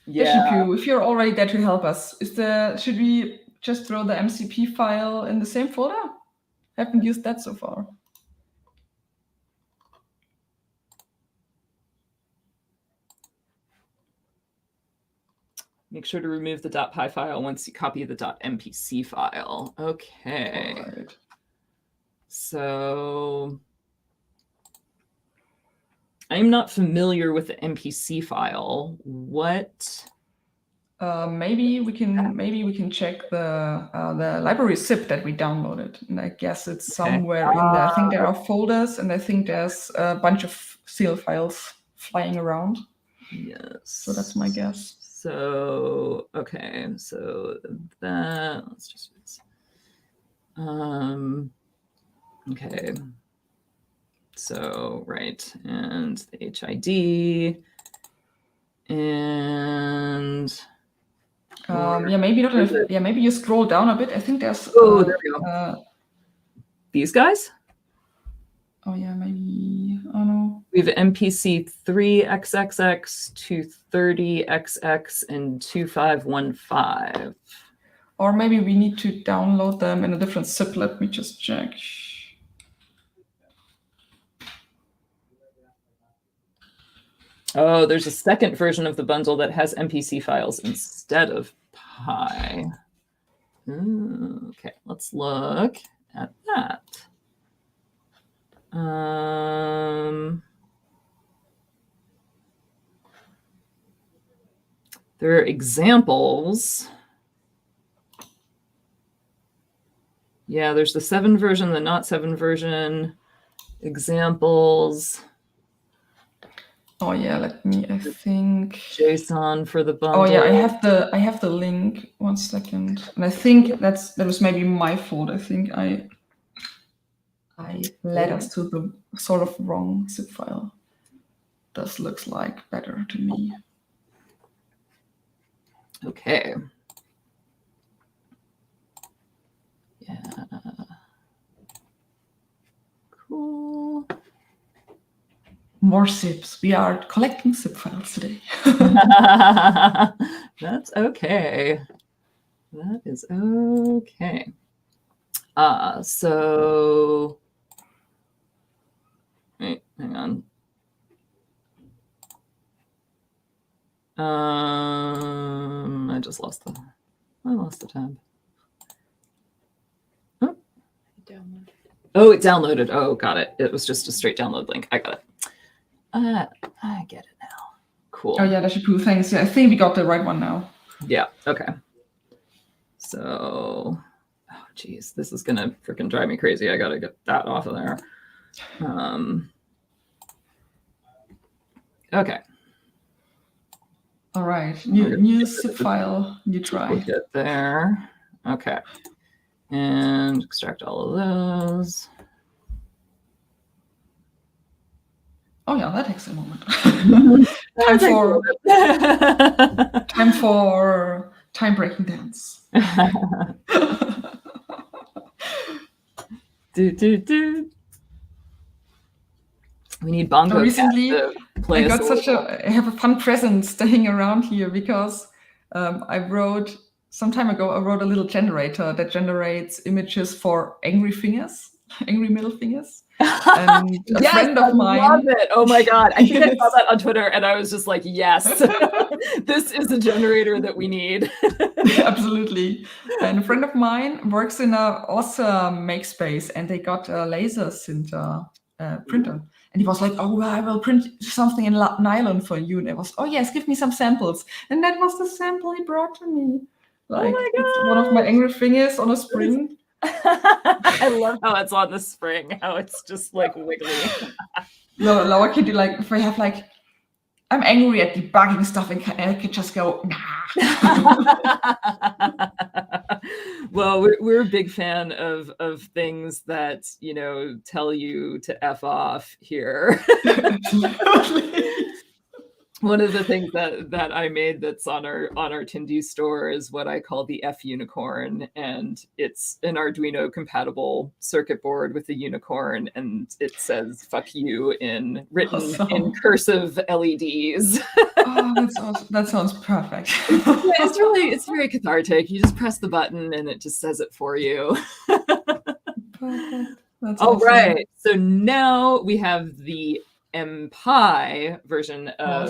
Yeah. If you're already there to help us, should we just throw the MCP file in the same folder? Haven't used that so far. Make sure to remove the .py file once you copy the .mpc file. Okay. All right. So I'm not familiar with the MPC file. What? Maybe we can check the library zip that we downloaded, and I guess it's somewhere in there. I think there are folders, and I think there's a bunch of seal files flying around. Yes. So that's my guess. So okay, so that let's just okay. So right, and the HID and maybe you scroll down a bit. I think there's there we go. These guys? Oh yeah, maybe. Oh no. We have MPC 3XXX, 230XX, and 2515. Or maybe we need to download them in a different zip. Let me just check. Oh, there's a second version of the bundle that has MPC files instead of Pi. Okay, let's look at that. There are examples. Yeah, there's the 7 version, the not 7 version, examples. Oh yeah, I think JSON for the bundle. Oh yeah, I have the link. 1 second. And I think that was maybe my fault. I think I led us to the sort of wrong zip file. This looks like better to me. Okay. Yeah. Cool. More zips. We are collecting zip files today. That's okay. That is okay. So wait, hang on. I just lost the tab. Oh. Oh, it downloaded. Oh, got it. It was just a straight download link. I got it. I get it now. Cool. Oh yeah, Deshipoo, thanks. Yeah, I think we got the right one now. Yeah. Okay. So, oh geez, this is gonna freaking drive me crazy. I gotta get that off of there. Okay. All right. New zip file. New try. Get there. Okay. And extract all of those. Oh yeah, that takes a moment. That takes a time breaking dance. do. We need bongo. So recently, to play I have a fun present staying around here because some time ago, I wrote a little generator that generates images for angry fingers, angry middle fingers. And a friend of mine. I love it. Oh my God. I think I saw that on Twitter and I was just like, yes, this is a generator that we need. Absolutely. And a friend of mine works in an awesome makespace and they got a laser sinter printer. And he was like, oh, I will print something in nylon for you. And I was, oh yes, give me some samples. And that was the sample he brought to me. Like, oh my God. It's one of my angry fingers on a spring. I love how it's on the spring, how it's just like wiggly. No, I can do like, if I have like, I'm angry at debugging stuff and I could just go, nah. Well, we're a big fan of things that, you know, tell you to F off here. One of the things that I made that's on our Tindy store is what I call the F unicorn, and it's an Arduino compatible circuit board with a unicorn, and it says "fuck you" written in cursive LEDs. Oh, that sounds perfect. Yeah, it's very cathartic. You just press the button and it just says it for you. Perfect. That's all awesome. Right. So now we have the MPi version of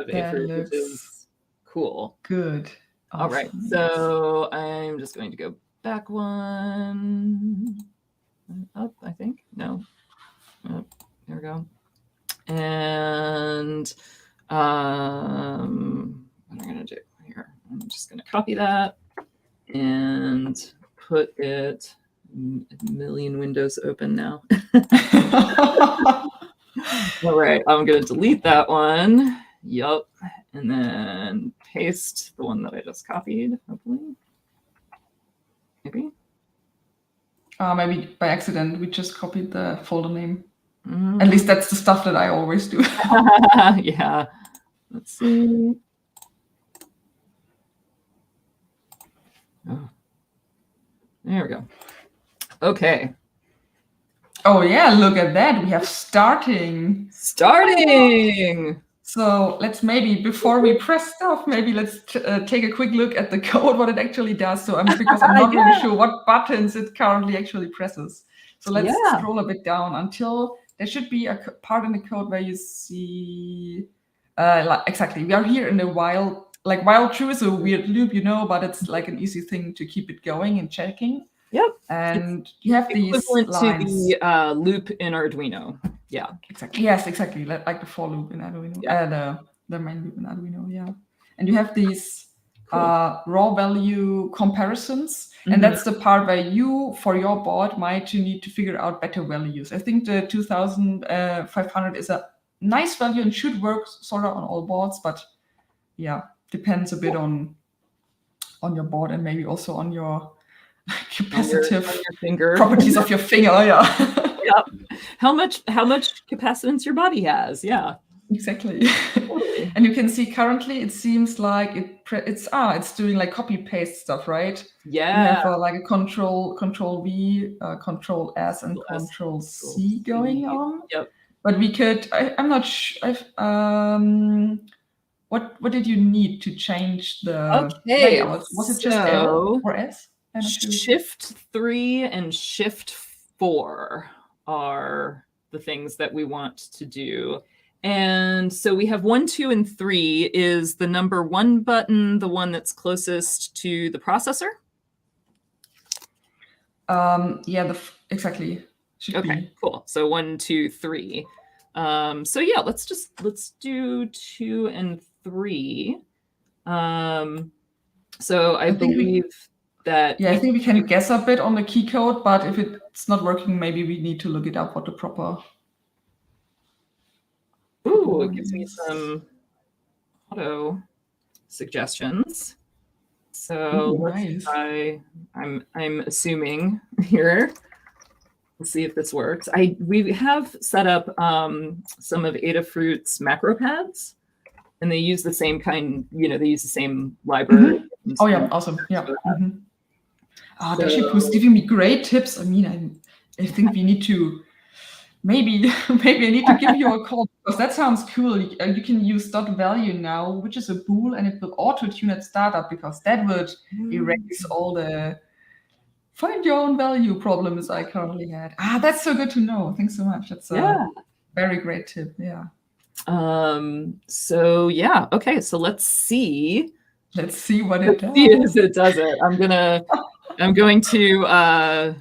Aphid, which is cool. Good. Awesome. All right. So I'm just going to go back one up, I think. No. Oh, there we go. And what am I going to do here? I'm just going to copy that and put it a million windows open now. All right, I'm going to delete that one. Yup. And then paste the one that I just copied, hopefully. Maybe. Maybe by accident, we just copied the folder name. At least that's the stuff that I always do. Yeah. Let's see. Oh. There we go. Okay. Oh yeah, look at that. We have starting. So let's maybe, before we press stuff, maybe let's take a quick look at the code, what it actually does. So because I'm not really sure what buttons it currently actually presses. So let's scroll a bit down until there should be a part in the code where you see, exactly, we are here in the while true is a weird loop, you know, but it's like an easy thing to keep it going and checking. Yep. And you have these lines. To the loop in Arduino. Yeah. Exactly. Yes, exactly. Like the for loop in Arduino. Yeah. The main loop in Arduino, yeah. And you have these raw value comparisons. And that's the part where you, for your board, might need to figure out better values. I think the 2500 is a nice value and should work sort of on all boards, but yeah, depends a bit on your board and maybe also on your capacitive on your finger. Properties of your finger, yeah. Yep. How much capacitance your body has, yeah. Exactly. And you can see currently it seems like it's doing like copy paste stuff, right? Yeah. You have like a control V, control S, and control C going on. Yep. But we could. I'm not sure. What did you need to change the layout? Was it just L or S? Shift 3 and Shift 4 are the things that we want to do. And so we have 1, 2, and 3. Is the number 1 button the one that's closest to the processor? Yeah, exactly. Should be. Cool. So 1, 2, 3. So yeah, let's do 2 and 3. So I believe that. Yeah, I think we can guess a bit on the key code, but if it's not working, maybe we need to look it up what the proper. Ooh, it gives me some auto suggestions. So let's try. I'm assuming here. We'll see if this works. We have set up some of Adafruit's macro pads, and they use the same kind, they use the same library. Oh yeah, awesome. Yeah. Dashipu's giving me great tips. I mean, I think we need to maybe I need to give you a call, because that sounds cool. You can use .value now, which is a bool, and it will auto-tune at startup, because that would erase all the find your own value problems I currently had. That's so good to know. Thanks so much. That's a very great tip. Yeah. So yeah. Okay. So let's see. Let's see what it does. See if it does it. I'm going to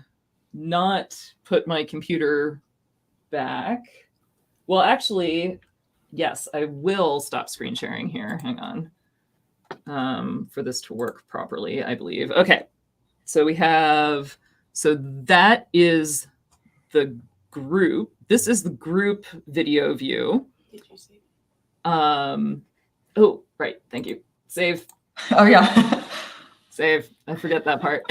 not put my computer back. Well, actually, yes, I will stop screen sharing here. Hang on. For this to work properly, I believe. Okay. So we have, so that is the group. This is the group video view. Did you save? Oh, right. Thank you. Save. Oh yeah. Save. I forget that part.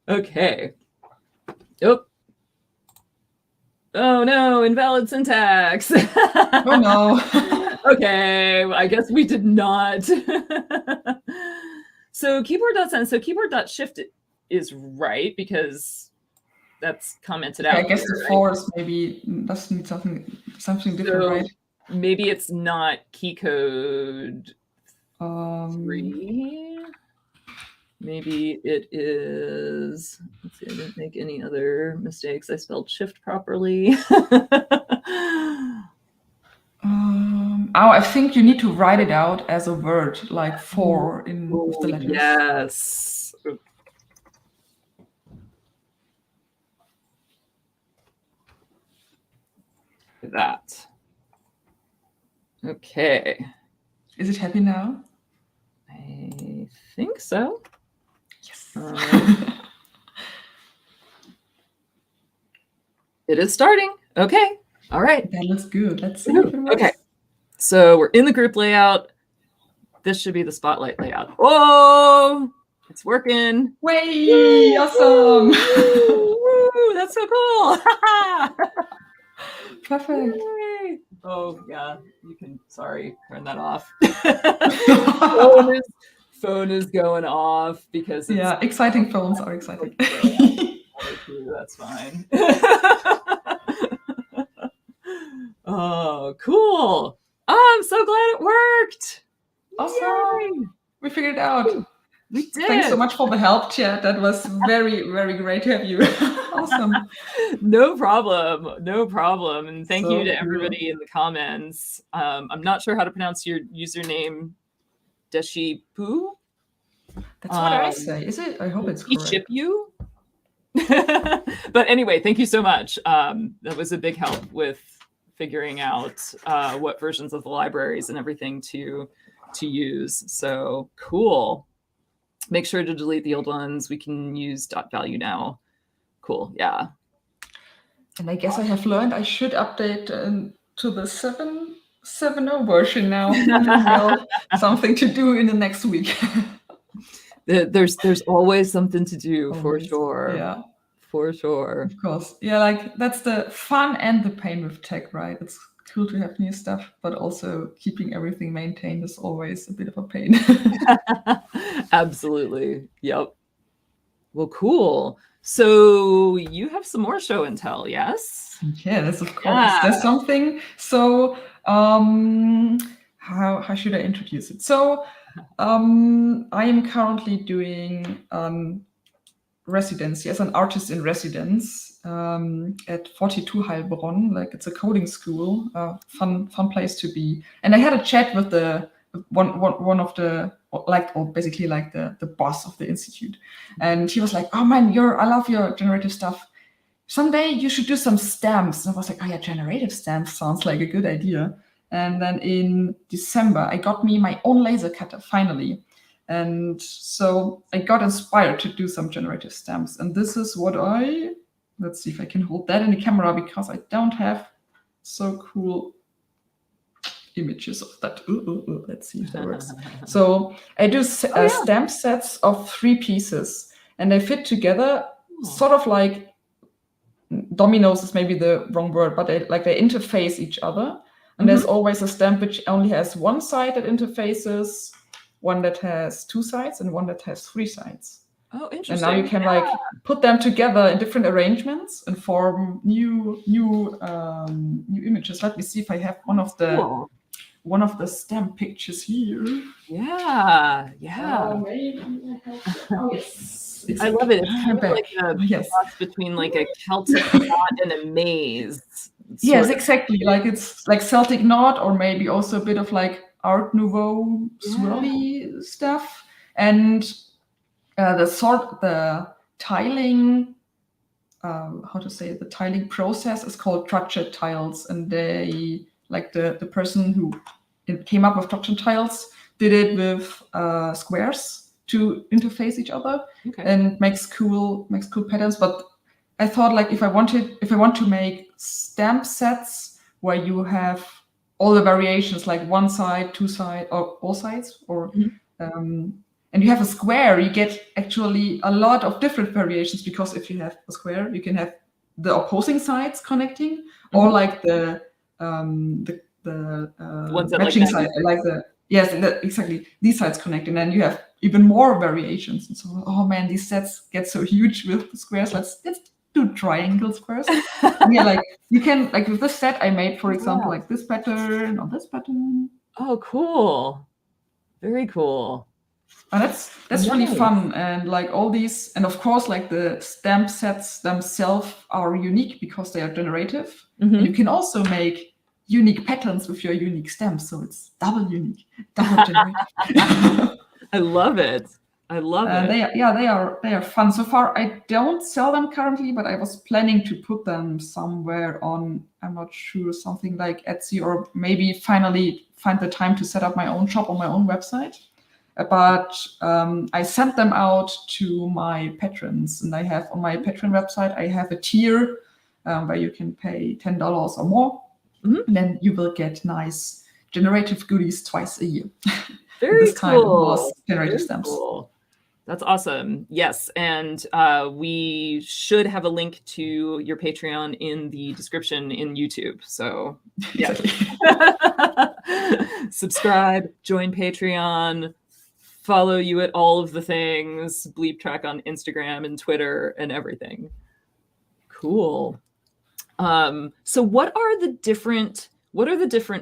Okay. Oh. Oh no, invalid syntax. Oh no. Okay, I guess we did not. So keyboard.send, so keyboard.shift is right, because that's commented out. I guess the force maybe does need something different, so right? Maybe it's not key code 3. Maybe it is. Let's see, I didn't make any other mistakes. I spelled shift properly. I think you need to write it out as a word, like 4 in the letters. Yes. That. Okay. Is it happy now? I think so. Yes. It is starting. Okay. All right. That looks good. Let's see if it works. Okay. So we're in the group layout. This should be the spotlight layout. Oh, it's working. Way awesome. Woo, that's so cool. Perfect. Yay. Oh yeah, you can, sorry, turn that off. phone is going off because it's, exciting phones are exciting. That's fine. Oh, cool. Oh, I'm so glad it worked. Awesome. Yay. We figured it out. We did. Thanks so much for the help, chat. That was very, very great to have you. Awesome. No problem. No problem. And thank you to everybody in the comments. I'm not sure how to pronounce your username, Deshipu. That's what I say. Is it? I hope it's correct. Ship you. But anyway, thank you so much. That was a big help with figuring out what versions of the libraries and everything to use. So cool. Make sure to delete the old ones. We can use .value now. Cool. Yeah. And I guess I have learned I should update to the 7.0 version now. Well, something to do in the next week. There's always something to do, for sure. Yeah. For sure. Of course. Yeah, like that's the fun and the pain with tech, right? It's cool to have new stuff, but also keeping everything maintained is always a bit of a pain. Absolutely. Yep. Well, cool. So you have some more show and tell, yes? Yes, of course. Yeah. There's something. So how should I introduce it? So I am currently doing residency as an artist in residence at 42 Heilbronn. Like, it's a coding school, fun place to be. And I had a chat with the one of the, basically the boss of the institute, and he was like, "Oh man, I love your generative stuff. Someday you should do some stamps." And I was like, "Oh yeah, generative stamps sounds like a good idea." And then in December, I got me my own laser cutter finally. And so I got inspired to do some generative stamps. And this is what let's see if I can hold that in the camera, because I don't have so cool images of that. Let's see if that works. So I do stamp sets of 3 pieces, and they fit together sort of like dominoes is maybe the wrong word, but they interface each other. And there's always a stamp which only has one side that interfaces, one that has two sides, and one that has three sides. Oh, interesting. And now you can like put them together in different arrangements and form new images. Let me see if I have one of the stamp pictures here. Yeah. Maybe I have. Oh yes, I love it. It's kind of like a cross between like a Celtic knot and a maze. Yes, exactly. Like it's like Celtic knot, or maybe also a bit of like Art Nouveau swirly stuff. And the tiling, the tiling process is called structured tiles, and they like the person who came up with structured tiles did it with squares to interface each other and makes cool patterns. But I thought like if I want to make stamp sets where you have all the variations, like one side, two side, or all sides, or and you have a square, you get actually a lot of different variations, because if you have a square, you can have the opposing sides connecting, or like the matching side, exactly, these sides connect, and then you have even more variations. And so, oh man, these sets get so huge with the squares. Let's do triangles first. Like you can, like with this set I made, for example, like this pattern or this pattern. Oh, cool! Very cool. And that's really fun. And like all these, and of course, like the stamp sets themselves are unique because they are generative. And you can also make unique patterns with your unique stamps, so it's double unique, double generative. I love it. I love it. They are fun. So far, I don't sell them currently, but I was planning to put them somewhere on, I'm not sure, something like Etsy, or maybe finally find the time to set up my own shop on my own website. But I sent them out to my patrons, and I have on my patron website, I have a tier where you can pay $10 or more, and then you will get nice generative goodies twice a year. Very this time was generative stamps. Cool. That's awesome. Yes, and we should have a link to your Patreon in the description in YouTube. So yeah, subscribe, join Patreon. Follow you at all of the things, Bleeptrack on Instagram and Twitter and everything. Cool. So what are the different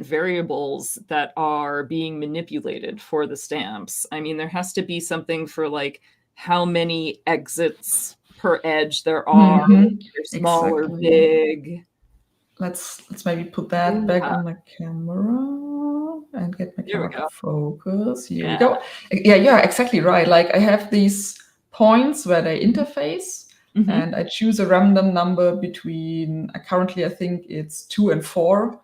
variables that are being manipulated for the stamps? I mean, there has to be something for like how many exits per edge there are, they're small or big. Let's maybe put that back on the camera and get my camera to focus. Here we go. Yeah, you're exactly right. Like I have these points where they interface, and I choose a random number between, currently I think it's 2 and 4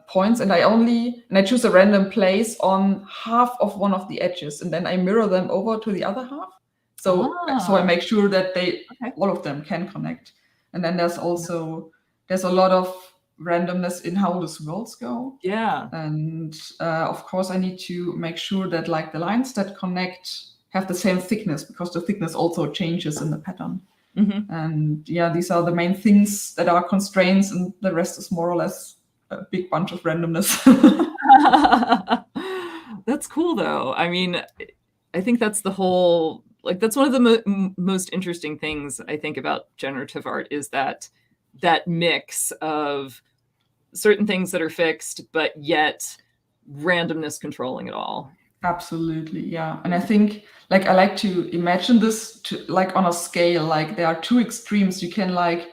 points, and I choose a random place on half of one of the edges, and then I mirror them over to the other half. So I make sure that all of them can connect. And then there's a lot of randomness in how the swirls go. Yeah. And of course, I need to make sure that like the lines that connect have the same thickness, because the thickness also changes in the pattern. And these are the main things that are constraints, and the rest is more or less a big bunch of randomness. That's cool, though. I mean, I think that's the whole, like, that's one of the most interesting things I think about generative art, is that mix of certain things that are fixed, but yet randomness controlling it all. Absolutely, yeah. And I think, like, I like to imagine this to like on a scale, like there are two extremes. You can like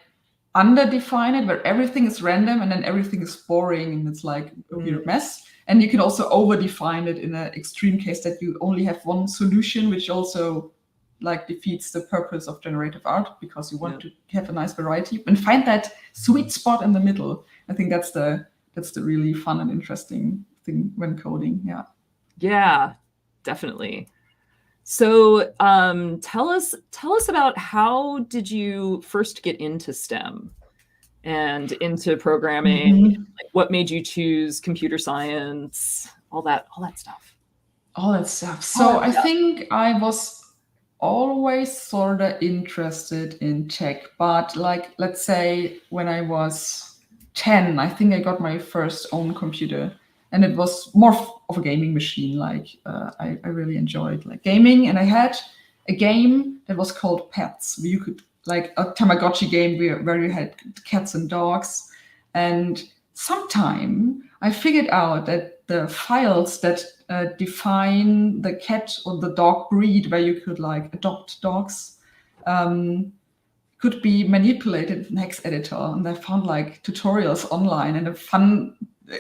underdefine it, where everything is random and then everything is boring and it's like a weird mess. And you can also overdefine it in an extreme case that you only have one solution, which also like defeats the purpose of generative art, because you want to have a nice variety and find that sweet spot in the middle. I think that's the really fun and interesting thing when coding. Yeah, definitely. So tell us about, how did you first get into STEM and into programming? Like, what made you choose computer science? All that stuff. So I think I was always sort of interested in tech, but like, let's say when I was 10, I think I got my first own computer, and it was more of a gaming machine. Like I really enjoyed like gaming, and I had a game that was called Pets, where you could like a Tamagotchi game where you had cats and dogs. And sometime I figured out that the files that define the cat or the dog breed, where you could like adopt dogs, could be manipulated in hex editor. And I found like tutorials online and a fun,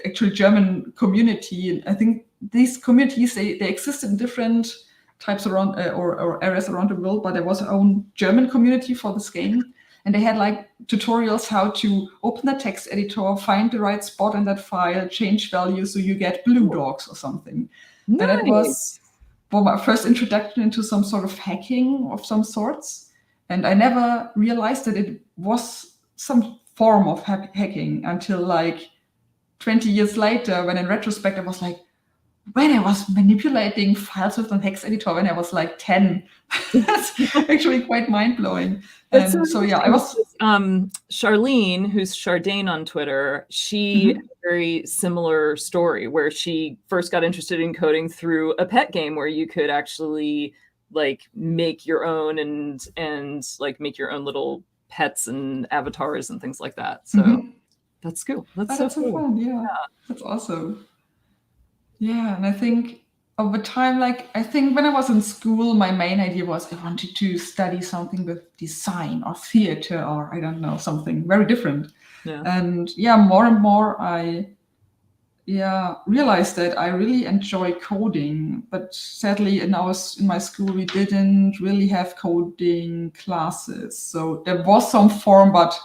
actually German community. And I think these communities, they exist in different types around or areas around the world, but there was their own German community for this game. And they had like tutorials how to open the text editor, find the right spot in that file, change values so you get blue dogs or something. Nice. And that was my first introduction into some sort of hacking of some sorts. And I never realized that it was some form of hacking until like 20 years later, when in retrospect, I was like, when I was manipulating files with an hex editor when I was like 10. That's actually quite mind-blowing. And so yeah, I was Charlene, who's Chardane on Twitter, she had a very similar story where she first got interested in coding through a pet game where you could actually like make your own and like make your own little pets and avatars and things like that. So that's cool. That's so cool. Fun. Yeah, that's awesome. Yeah, and I think over time, like I think when I was in school, my main idea was I wanted to study something with design or theater or I don't know, something very different. Yeah. And yeah, more and more I realized that I really enjoy coding, but sadly in my school we didn't really have coding classes. So there was some form, but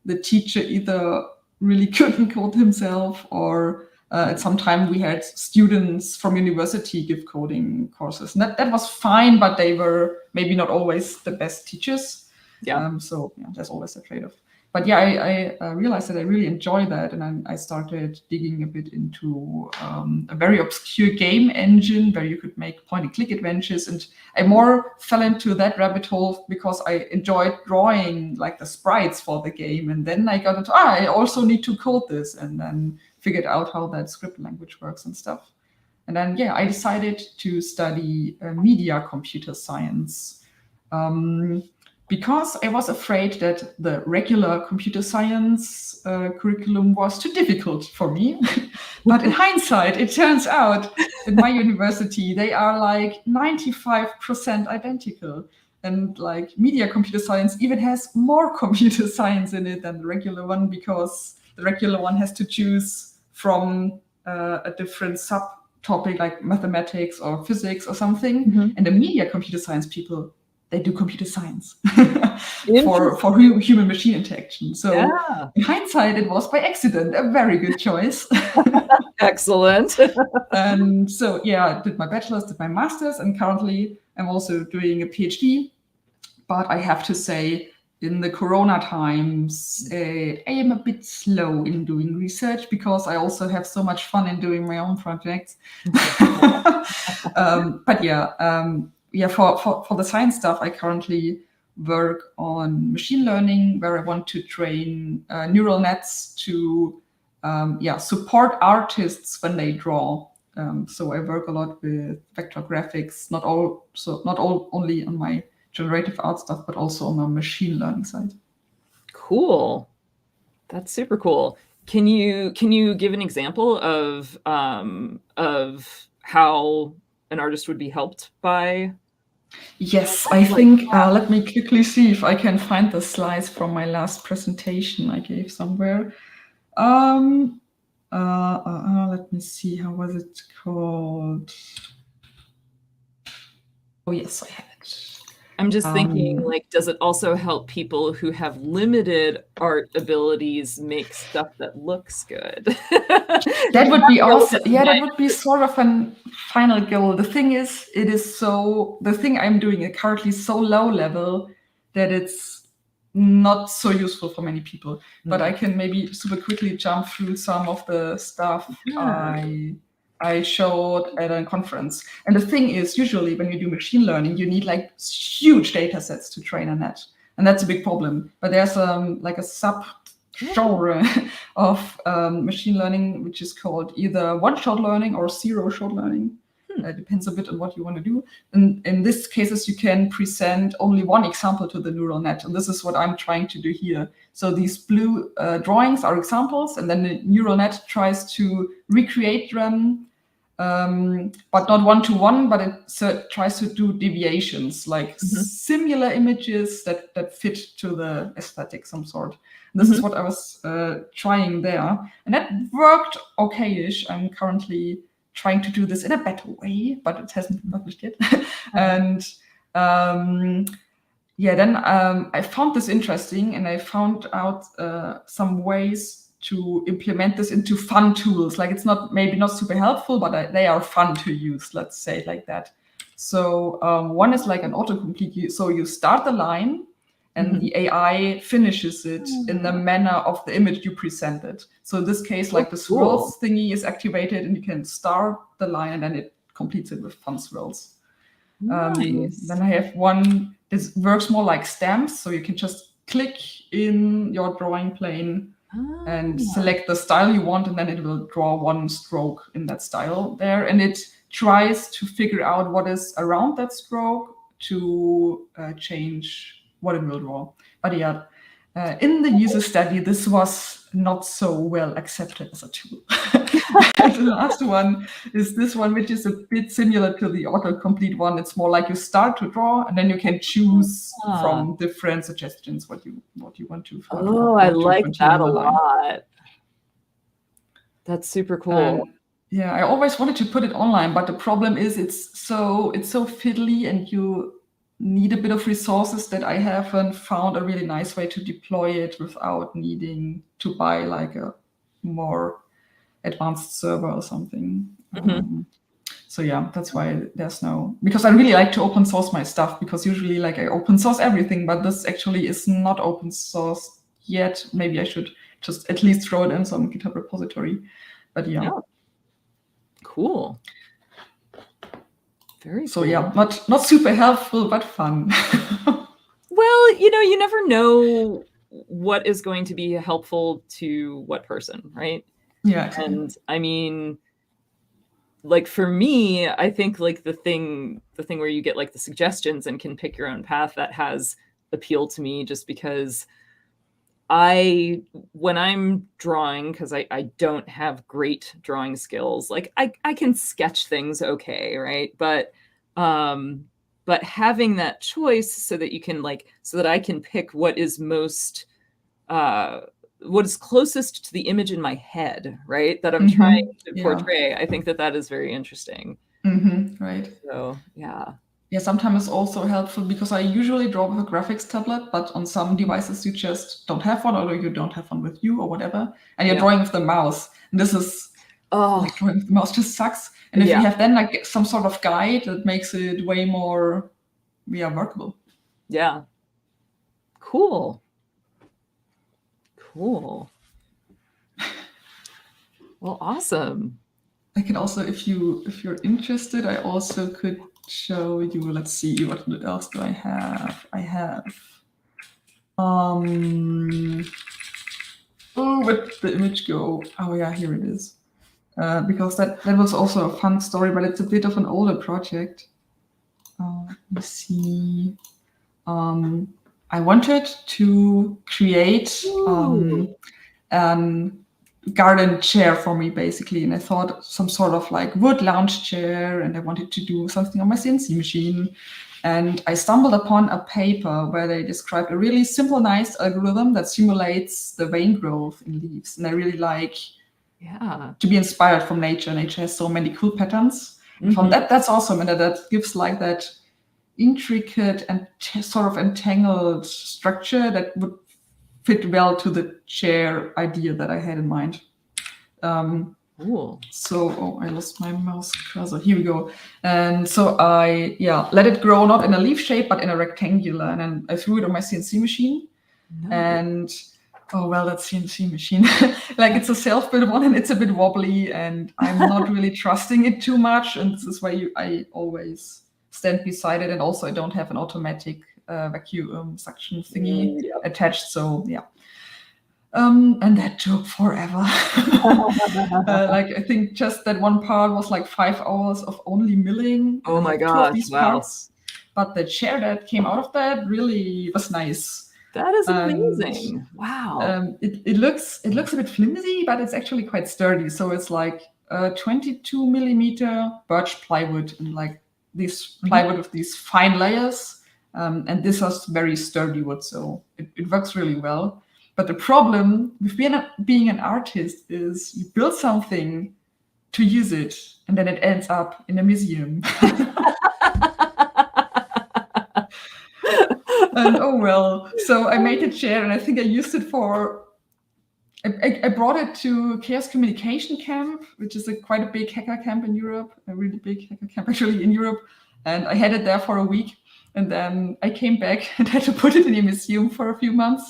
the teacher either really couldn't code himself or at some time we had students from university give coding courses. And that was fine, but they were maybe not always the best teachers. Yeah. So yeah, there's always a trade-off. But yeah, I realized that I really enjoy that. And I started digging a bit into a very obscure game engine where you could make point-and-click adventures. And I more fell into that rabbit hole because I enjoyed drawing like the sprites for the game. And then I got into, I also need to code this. And then figured out how that script language works and stuff. And then, yeah, I decided to study media computer science. Because I was afraid that the regular computer science curriculum was too difficult for me. But in hindsight, it turns out in my university, they are like 95% identical. And like media computer science even has more computer science in it than the regular one, because the regular one has to choose from a different subtopic like mathematics or physics or something. And the media computer science people, they do computer science for human machine interaction. So in hindsight, it was by accident a very good choice. Excellent. And so yeah, I did my bachelor's, did my master's, and currently I'm also doing a PhD. But I have to say, in the Corona times, I am a bit slow in doing research because I also have so much fun in doing my own projects. But yeah, for the science stuff, I currently work on machine learning, where I want to train neural nets to support artists when they draw. So I work a lot with vector graphics, not only on my generative art stuff, but also on the machine learning side. Cool. That's super cool. Can you give an example of how an artist would be helped by? Yes, I think, let me quickly see if I can find the slides from my last presentation I gave somewhere. Let me see, how was it called? Oh yes, I have it. I'm just thinking, like, does it also help people who have limited art abilities make stuff that looks good? That would be awesome. Yeah, that would be sort of a final goal. The thing is, the thing I'm doing is currently so low level that it's not so useful for many people. But I can maybe super quickly jump through some of the stuff I I showed at a conference. And the thing is, usually when you do machine learning, you need like huge data sets to train a net. And that's a big problem. But there's like a sub-genre of machine learning, which is called either one-shot learning or zero-shot learning. It depends a bit on what you want to do. And in these cases, you can present only one example to the neural net. And this is what I'm trying to do here. So these blue drawings are examples, and then the neural net tries to recreate them, but not one-to-one, but it tries to do deviations, like similar images that fit to the aesthetic some sort. This is what I was trying there. And that worked okay-ish. I'm currently trying to do this in a better way, but it hasn't been published yet. And then I found this interesting, and I found out some ways to implement this into fun tools. Like it's maybe not super helpful, but they are fun to use, let's say it like that. So one is like an autocomplete. So you start the line, and the AI finishes it in the manner of the image you presented. So in this case, like the swirls thingy is activated, and you can start the line, and then it completes it with fun swirls. Nice. Then I have one, this works more like stamps. So you can just click in your drawing plane and select the style you want, and then it will draw one stroke in that style there. And it tries to figure out what is around that stroke to change what it will draw. But yeah, in the user study, this was not so well accepted as a tool. The last one is this one, which is a bit similar to the autocomplete one. It's more like you start to draw, and then you can choose from different suggestions what you want to. I like that a lot. That's super cool. Yeah, I always wanted to put it online, but the problem is it's so fiddly, and you need a bit of resources that I haven't found a really nice way to deploy it without needing to buy like a more advanced server or something. So yeah, that's why there's because I really like to open source my stuff, because usually like I open source everything, but this actually is not open source yet. Maybe I should just at least throw it in some GitHub repository. But yeah. Cool. Very so cool. Yeah, not super helpful, but fun. Well, you never know what is going to be helpful to what person, right? Yeah. And I mean, like for me, I think like the thing where you get like the suggestions and can pick your own path, that has appealed to me, just because when I'm drawing, because I don't have great drawing skills, like I can sketch things okay, right? But having that choice so that you can so that I can pick what is what is closest to the image in my head, right? That I'm trying to portray. I think that is very interesting. Right. So yeah. Yeah, sometimes it's also helpful, because I usually draw with a graphics tablet, but on some devices you just don't have one, or you don't have one with you or whatever, and you're drawing with the mouse. And this is like drawing with the mouse just sucks. And if you have then like some sort of guide, that makes it way more workable. Yeah. Cool. Well, awesome. I can also, if you're interested, I also could show you. Let's see, what else do I have? Where'd the image go? Oh yeah, here it is. Because that was also a fun story, but it's a bit of an older project. Let me see. I wanted to create garden chair for me, basically, and I thought some sort of like wood lounge chair, and I wanted to do something on my CNC machine. And I stumbled upon a paper where they described a really simple, nice algorithm that simulates the vein growth in leaves. And I really like to be inspired from nature. Nature has so many cool patterns. And from that's awesome. And that gives like that intricate and sort of entangled structure that would fit well to the chair idea that I had in mind. Cool. So, I lost my mouse cursor. Here we go. And so I let it grow not in a leaf shape, but in a rectangular. And then I threw it on my CNC machine. And Oh, well, that CNC machine. Like, it's a self-built one and it's a bit wobbly, and I'm not really trusting it too much. And this is why I always stand beside it. And also, I don't have an automatic vacuum suction thingy attached. So, yeah. And that took forever. Like, I think just that one part was like 5 hours of only milling. Oh my two gosh! of these Wow. parts. But the chair that came out of that really was nice. That is amazing! Wow. It looks a bit flimsy, but it's actually quite sturdy. So it's like 22 millimeter birch plywood, and like this plywood with these fine layers. And this is very sturdy wood, so it works really well. But the problem with being an artist is you build something to use it, and then it ends up in a museum. And oh well. So I made a chair, and I think I used it for. I brought it to Chaos Communication Camp, which is quite a big hacker camp in Europe, a really big hacker camp actually in Europe. And I had it there for a week, and then I came back and had to put it in a museum for a few months.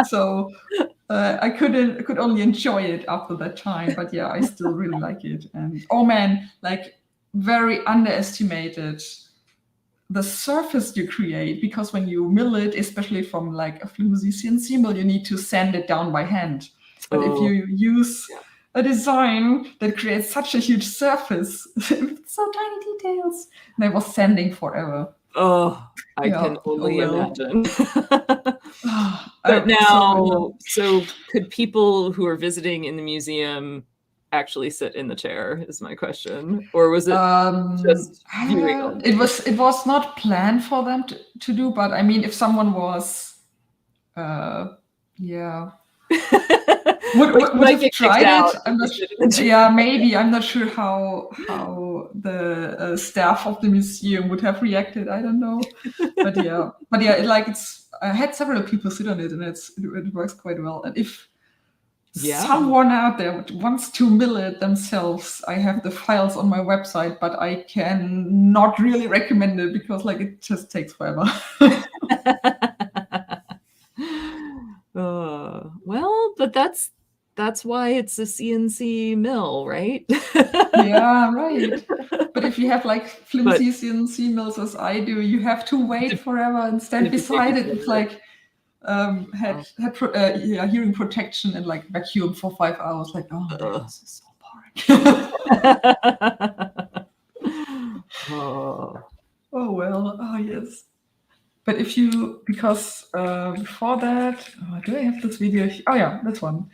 So I could only enjoy it after that time. But yeah, I still really like it. And oh man, like very underestimated the surface you create, because when you mill it, especially from like a flimsy CNC mill, you need to sand it down by hand. But if you use a design that creates such a huge surface with so tiny details, and I was sanding forever. Oh, I can only imagine. But now, so could people who are visiting in the museum actually sit in the chair, is my question, or was it just viewing? It was not planned for them to do, but I mean, if someone was would have tried it, I'm not sure. Yeah, maybe. I'm not sure how the staff of the museum would have reacted. I don't know. But yeah, I had several people sit on it, and it works quite well. And if someone out there wants to mill it themselves, I have the files on my website, but I can not really recommend it because like it just takes forever. Well, but that's why it's a CNC mill, right? Yeah, right. But if you have like flimsy CNC mills as I do, you have to wait forever and stand beside it. It's like hearing protection and like vacuum for 5 hours. Like, oh, this is so boring. Oh well. Oh yes. But if you, because before that, do I have this video? Oh yeah, this one.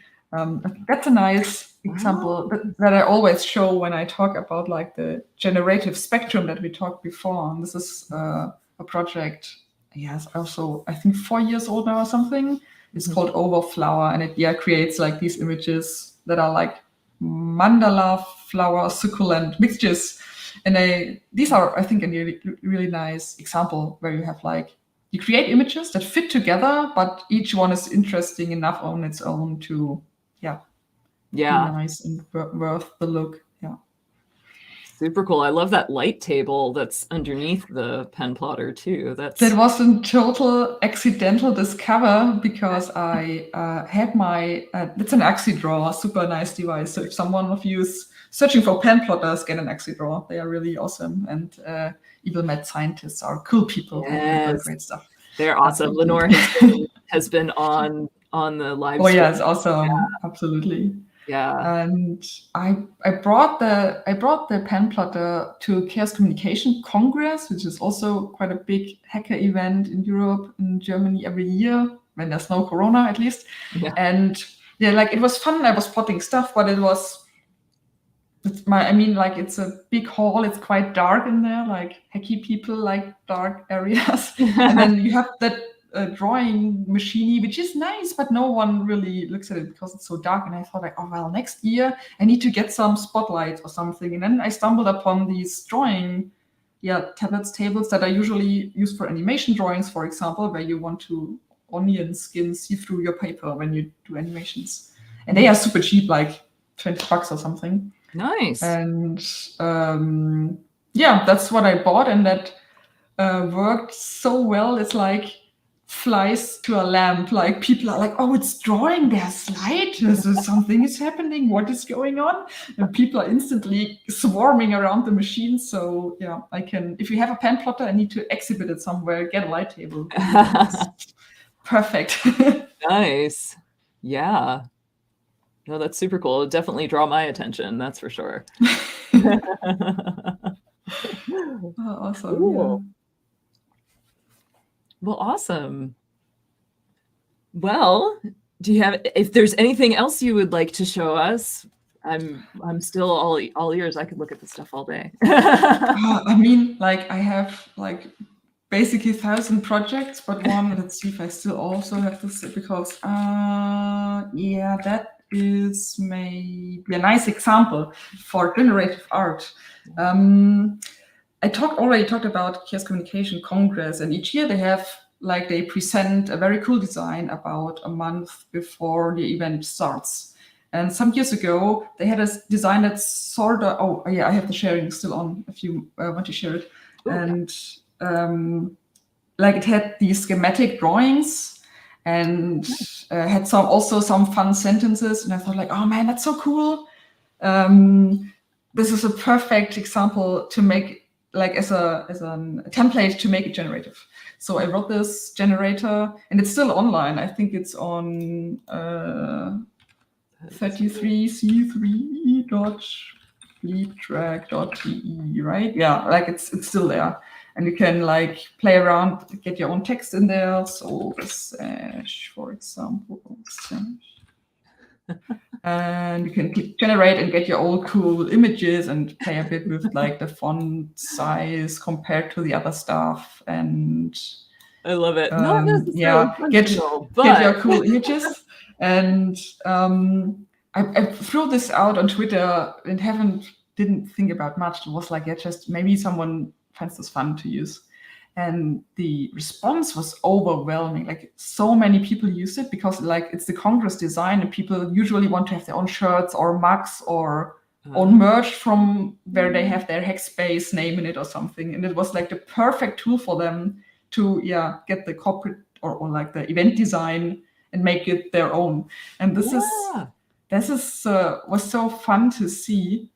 That's a nice example that I always show when I talk about like the generative spectrum that we talked before. And this is a project. Yes, also I think 4 years old now or something. It's called Overflower, and it creates like these images that are like mandala flower succulent mixtures. And these are, I think, a really nice example where you have like, you create images that fit together, but each one is interesting enough on its own to, be nice and worth the look. Yeah. Super cool. I love that light table that's underneath the pen plotter too. That was a total accidental discover because I had my, it's an AxiDraw, a super nice device. So if someone of you is searching for pen plotters, get an AxiDraw. They are really awesome. And evil mad scientists are cool people. Yes. Great stuff. They're awesome. Lenore has been on the live stream. Oh yeah, it's awesome. Yeah. Absolutely. Yeah. And I brought the pen plotter to Chaos Communication Congress, which is also quite a big hacker event in Europe, in Germany every year, when there's no Corona at least. Yeah. And yeah, like it was fun. I was spotting stuff, but it's a big hall. It's quite dark in there. Like hacky people like dark areas. And then you have that drawing machine, which is nice, but no one really looks at it because it's so dark. And I thought like, oh well, next year I need to get some spotlight or something. And then I stumbled upon these drawing, tables that are usually used for animation drawings, for example, where you want to onion skin see through your paper when you do animations. And they are super cheap, like $20 or something. Nice. And that's what I bought, and that worked so well. It's like flies to a lamp. Like people are like, oh, it's drawing their slide. Something is happening. What is going on? And people are instantly swarming around the machine. So yeah, I can, if you have a pen plotter, I need to exhibit it somewhere, get a light table. Perfect. Nice. Yeah. No, that's super cool. It'll definitely draw my attention. That's for sure. Awesome. Cool. Yeah. Well, awesome. Well, do you have, if there's anything else you would like to show us, I'm still all ears. I could look at this stuff all day. I mean, like I have like basically 1,000 projects, but one, let's see if I still also have this, because yeah, that is maybe a nice example for generative art. I already talked about Chaos Communication Congress, and each year they present a very cool design about a month before the event starts. And some years ago, they had a design that's sort of, oh yeah, I have the sharing still on if you want to share it. Ooh, and like it had these schematic drawings and had some fun sentences. And I thought like, oh man, that's so cool. This is a perfect example to make like as a template to make it generative. So I wrote this generator, and it's still online. I think it's on 33c3.bleeptrack.de, right? Yeah, like it's still there. And you can like play around, get your own text in there. So Sesh, for example, Sesh. And you can click generate and get your old cool images and play a bit with like the font size compared to the other stuff. And I love it. Not necessarily yeah, get your cool images. And I threw this out on Twitter and didn't think about much. It was like, yeah, just maybe someone finds this fun to use. And the response was overwhelming. Like so many people use it because like it's the Congress design, and people usually want to have their own shirts or mugs or own merch from where they have their Hackspace name in it or something. And it was like the perfect tool for them to get the corporate or like the event design and make it their own. And this was so fun to see.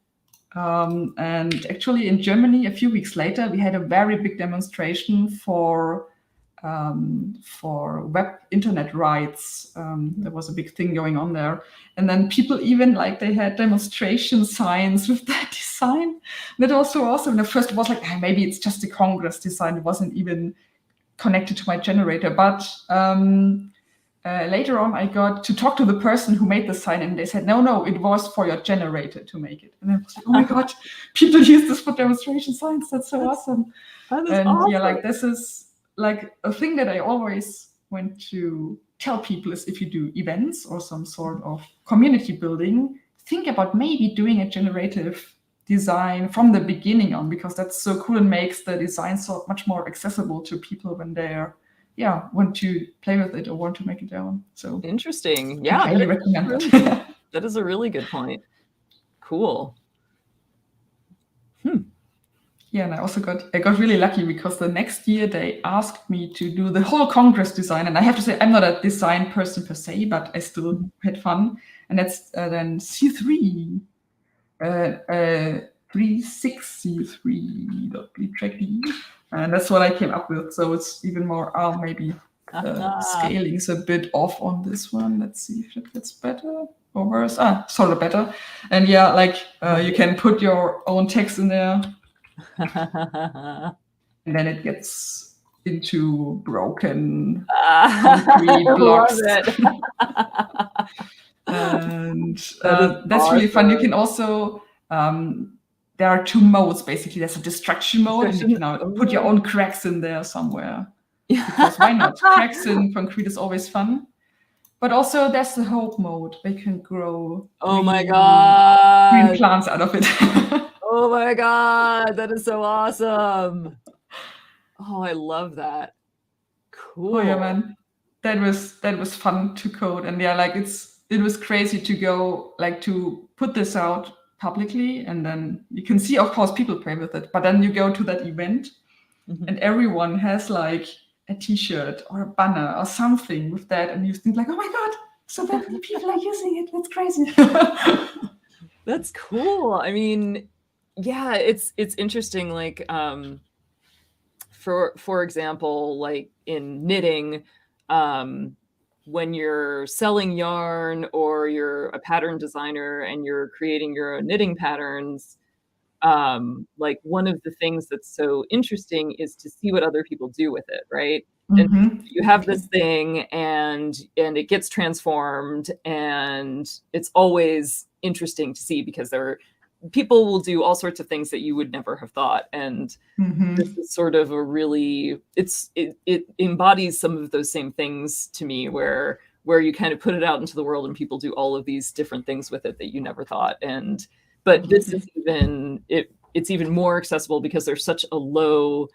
And actually in Germany, a few weeks later, we had a very big demonstration for web internet rights. There was a big thing going on there. And then people even like they had demonstration signs with that design. And it was so awesome. And at first it was like, maybe it's just a Congress design. It wasn't even connected to my generator. But later on, I got to talk to the person who made the sign, and they said, no, it was for your generator to make it. And I was like, oh my God, people use this for demonstration signs. That's so awesome. Awesome. Yeah, like this is like a thing that I always want to tell people is if you do events or some sort of community building, think about maybe doing a generative design from the beginning on, because that's so cool and makes the design so much more accessible to people when they're want to play with it or want to make it their own. So interesting. Yeah, I highly recommend that. That is a really good point. Cool. Yeah, and I got really lucky because the next year they asked me to do the whole Congress design, and I have to say I'm not a design person per se, but I still had fun. And that's then C3, 36c3.bleeptrack.de. And that's what I came up with. So it's even more, maybe scaling's a bit off on this one. Let's see if it gets better or worse. Sort of better. And yeah, like you can put your own text in there. And then it gets into broken concrete blocks. And that's really fun. You can also there are two modes basically. There's a destruction mode, and you can now put your own cracks in there somewhere. Because why not? Cracks in concrete is always fun. But also there's the hope mode. They can grow my God, green plants out of it. Oh my God, that is so awesome. Oh, I love that. Cool. Oh yeah, man. That was fun to code. And yeah, like it was crazy to go like to put this out publicly, and then you can see, of course, people play with it, but then you go to that event and everyone has like a t-shirt or a banner or something with that, and you think like, oh my God, so many people are using it. That's crazy. That's cool. I mean, yeah, it's interesting. Like, for example, like in knitting, when you're selling yarn or you're a pattern designer and you're creating your own knitting patterns, like one of the things that's so interesting is to see what other people do with it, right? And you have this thing and it gets transformed, and it's always interesting to see because people will do all sorts of things that you would never have thought. And this is sort of a really, it embodies some of those same things to me, where you kind of put it out into the world and people do all of these different things with it that you never thought. But this is it's even more accessible because there's such a low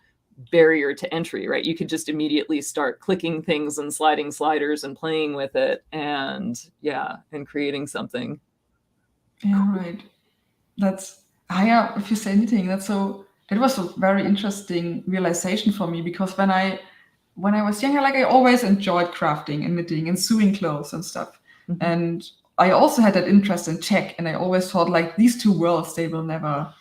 barrier to entry, right? You could just immediately start clicking things and sliding sliders and playing with it and creating something. Yeah, right. That's, if you say anything, it was a very interesting realization for me, because when I was younger, like I always enjoyed crafting and knitting and sewing clothes and stuff. And I also had that interest in tech, and I always thought like these two worlds, they will never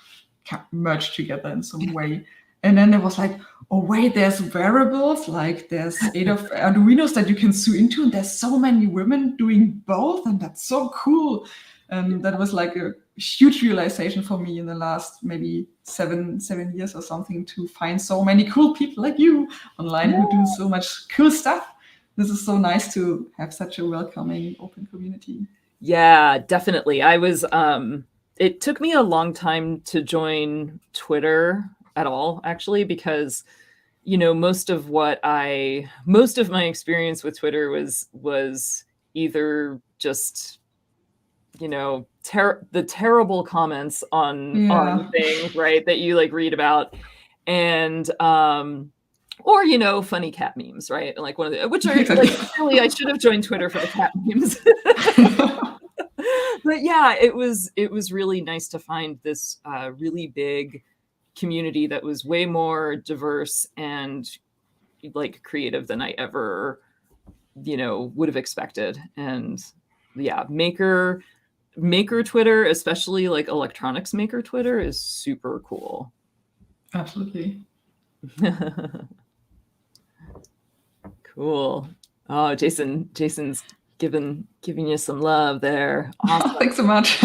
merge together in some way. And then there was like, oh wait, there's wearables, like there's 8 of Arduinos that you can sew into, and there's so many women doing both, and that's so cool. And that was like a huge realization for me in the last maybe seven years or something, to find so many cool people like you online who do so much cool stuff. This is so nice to have such a welcoming, open community. Yeah, definitely. It took me a long time to join Twitter at all, actually, because, most of my experience with Twitter was either just, the terrible comments on things, right, that you like read about, and or funny cat memes, right? Like one of the, which are like, really, I should have joined Twitter for the cat memes. But yeah, it was really nice to find this really big community that was way more diverse and like creative than I ever would have expected. And yeah, maker Twitter, especially like electronics maker Twitter, is super cool. Absolutely. Cool. Oh, Jason's giving you some love there. Awesome. Thanks so much.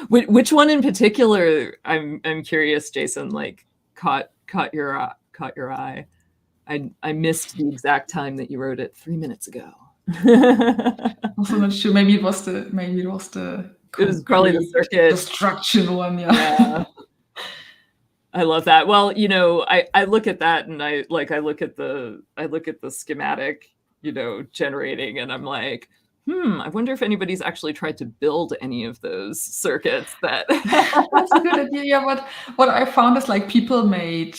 Which one in particular? I'm curious, Jason. Like caught your eye. I missed the exact time that you wrote it 3 minutes ago. Also not sure. Maybe it was the. It was probably the circuit destruction one. Yeah. I love that. Well, I look at that and I look at the schematic, generating, and I'm like, I wonder if anybody's actually tried to build any of those circuits. That's a good idea. Yeah, but what I found is like people made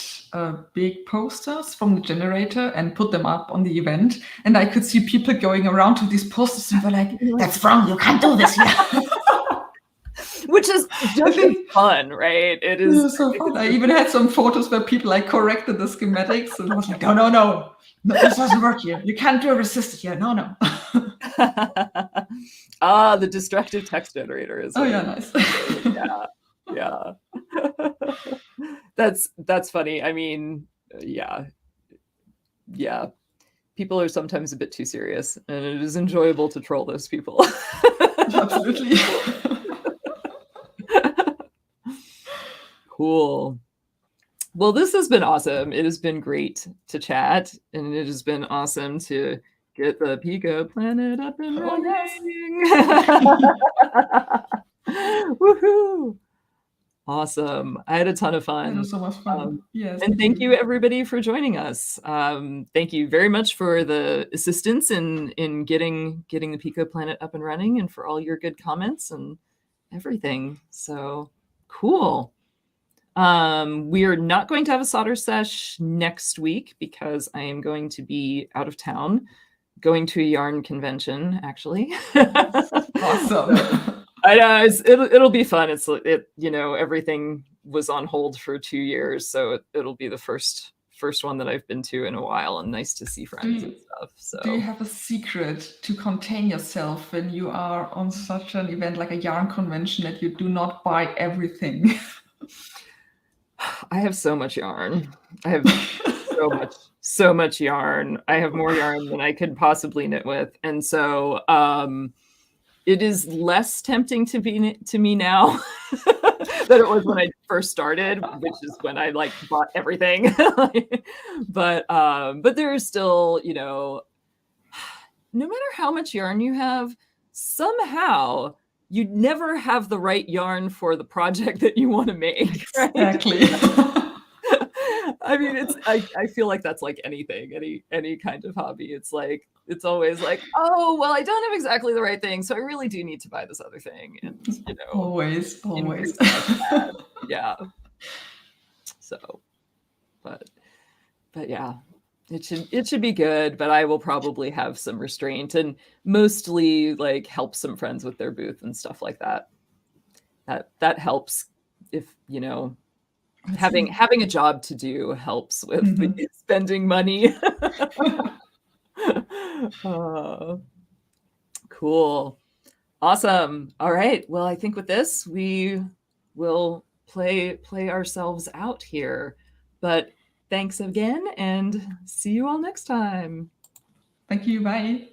big posters from the generator and put them up on the event, and I could see people going around to these posters and were like, "That's wrong. You can't do this." Yeah. Which is just fun, right? It is so fun. I even had some photos where people like corrected the schematics, and I was like, no, this doesn't work here. You can't do a resistor here. No. The destructive text generator is. Oh yeah, nice. Yeah. That's funny. I mean, yeah. People are sometimes a bit too serious, and it is enjoyable to troll those people. Absolutely. Cool. Well, this has been awesome. It has been great to chat, and it has been awesome to get the PicoPlanet up and running. Woohoo! Awesome. I had a ton of fun. It was so much fun. Yes. And thank you everybody for joining us. Thank you very much for the assistance in getting the PicoPlanet up and running, and for all your good comments and everything. So cool. We are not going to have a solder sesh next week because I am going to be out of town, going to a yarn convention, actually. Awesome. I know it'll be fun. Everything was on hold for 2 years, so it'll be the first first one that I've been to in a while, and nice to see friends and stuff. So do you have a secret to contain yourself when you are on such an event like a yarn convention that you do not buy everything? I have so much yarn. I have so much yarn. I have more yarn than I could possibly knit with. And so it is less tempting to me now than it was when I first started, which is when I like bought everything. But there's still, you know, no matter how much yarn you have, somehow you never have the right yarn for the project that you want to make. Right? Exactly. I mean, I feel like that's like anything, any kind of hobby. It's like, it's always like, oh, well, I don't have exactly the right thing, so I really do need to buy this other thing. And, you know, always. Yeah. So, but yeah, it should be good, but I will probably have some restraint and mostly like help some friends with their booth and stuff like that. That helps if, you know, having a job to do helps with the spending money. Cool. Awesome. All right. Well, I think with this, we will play ourselves out here. But thanks again, and see you all next time. Thank you. Bye.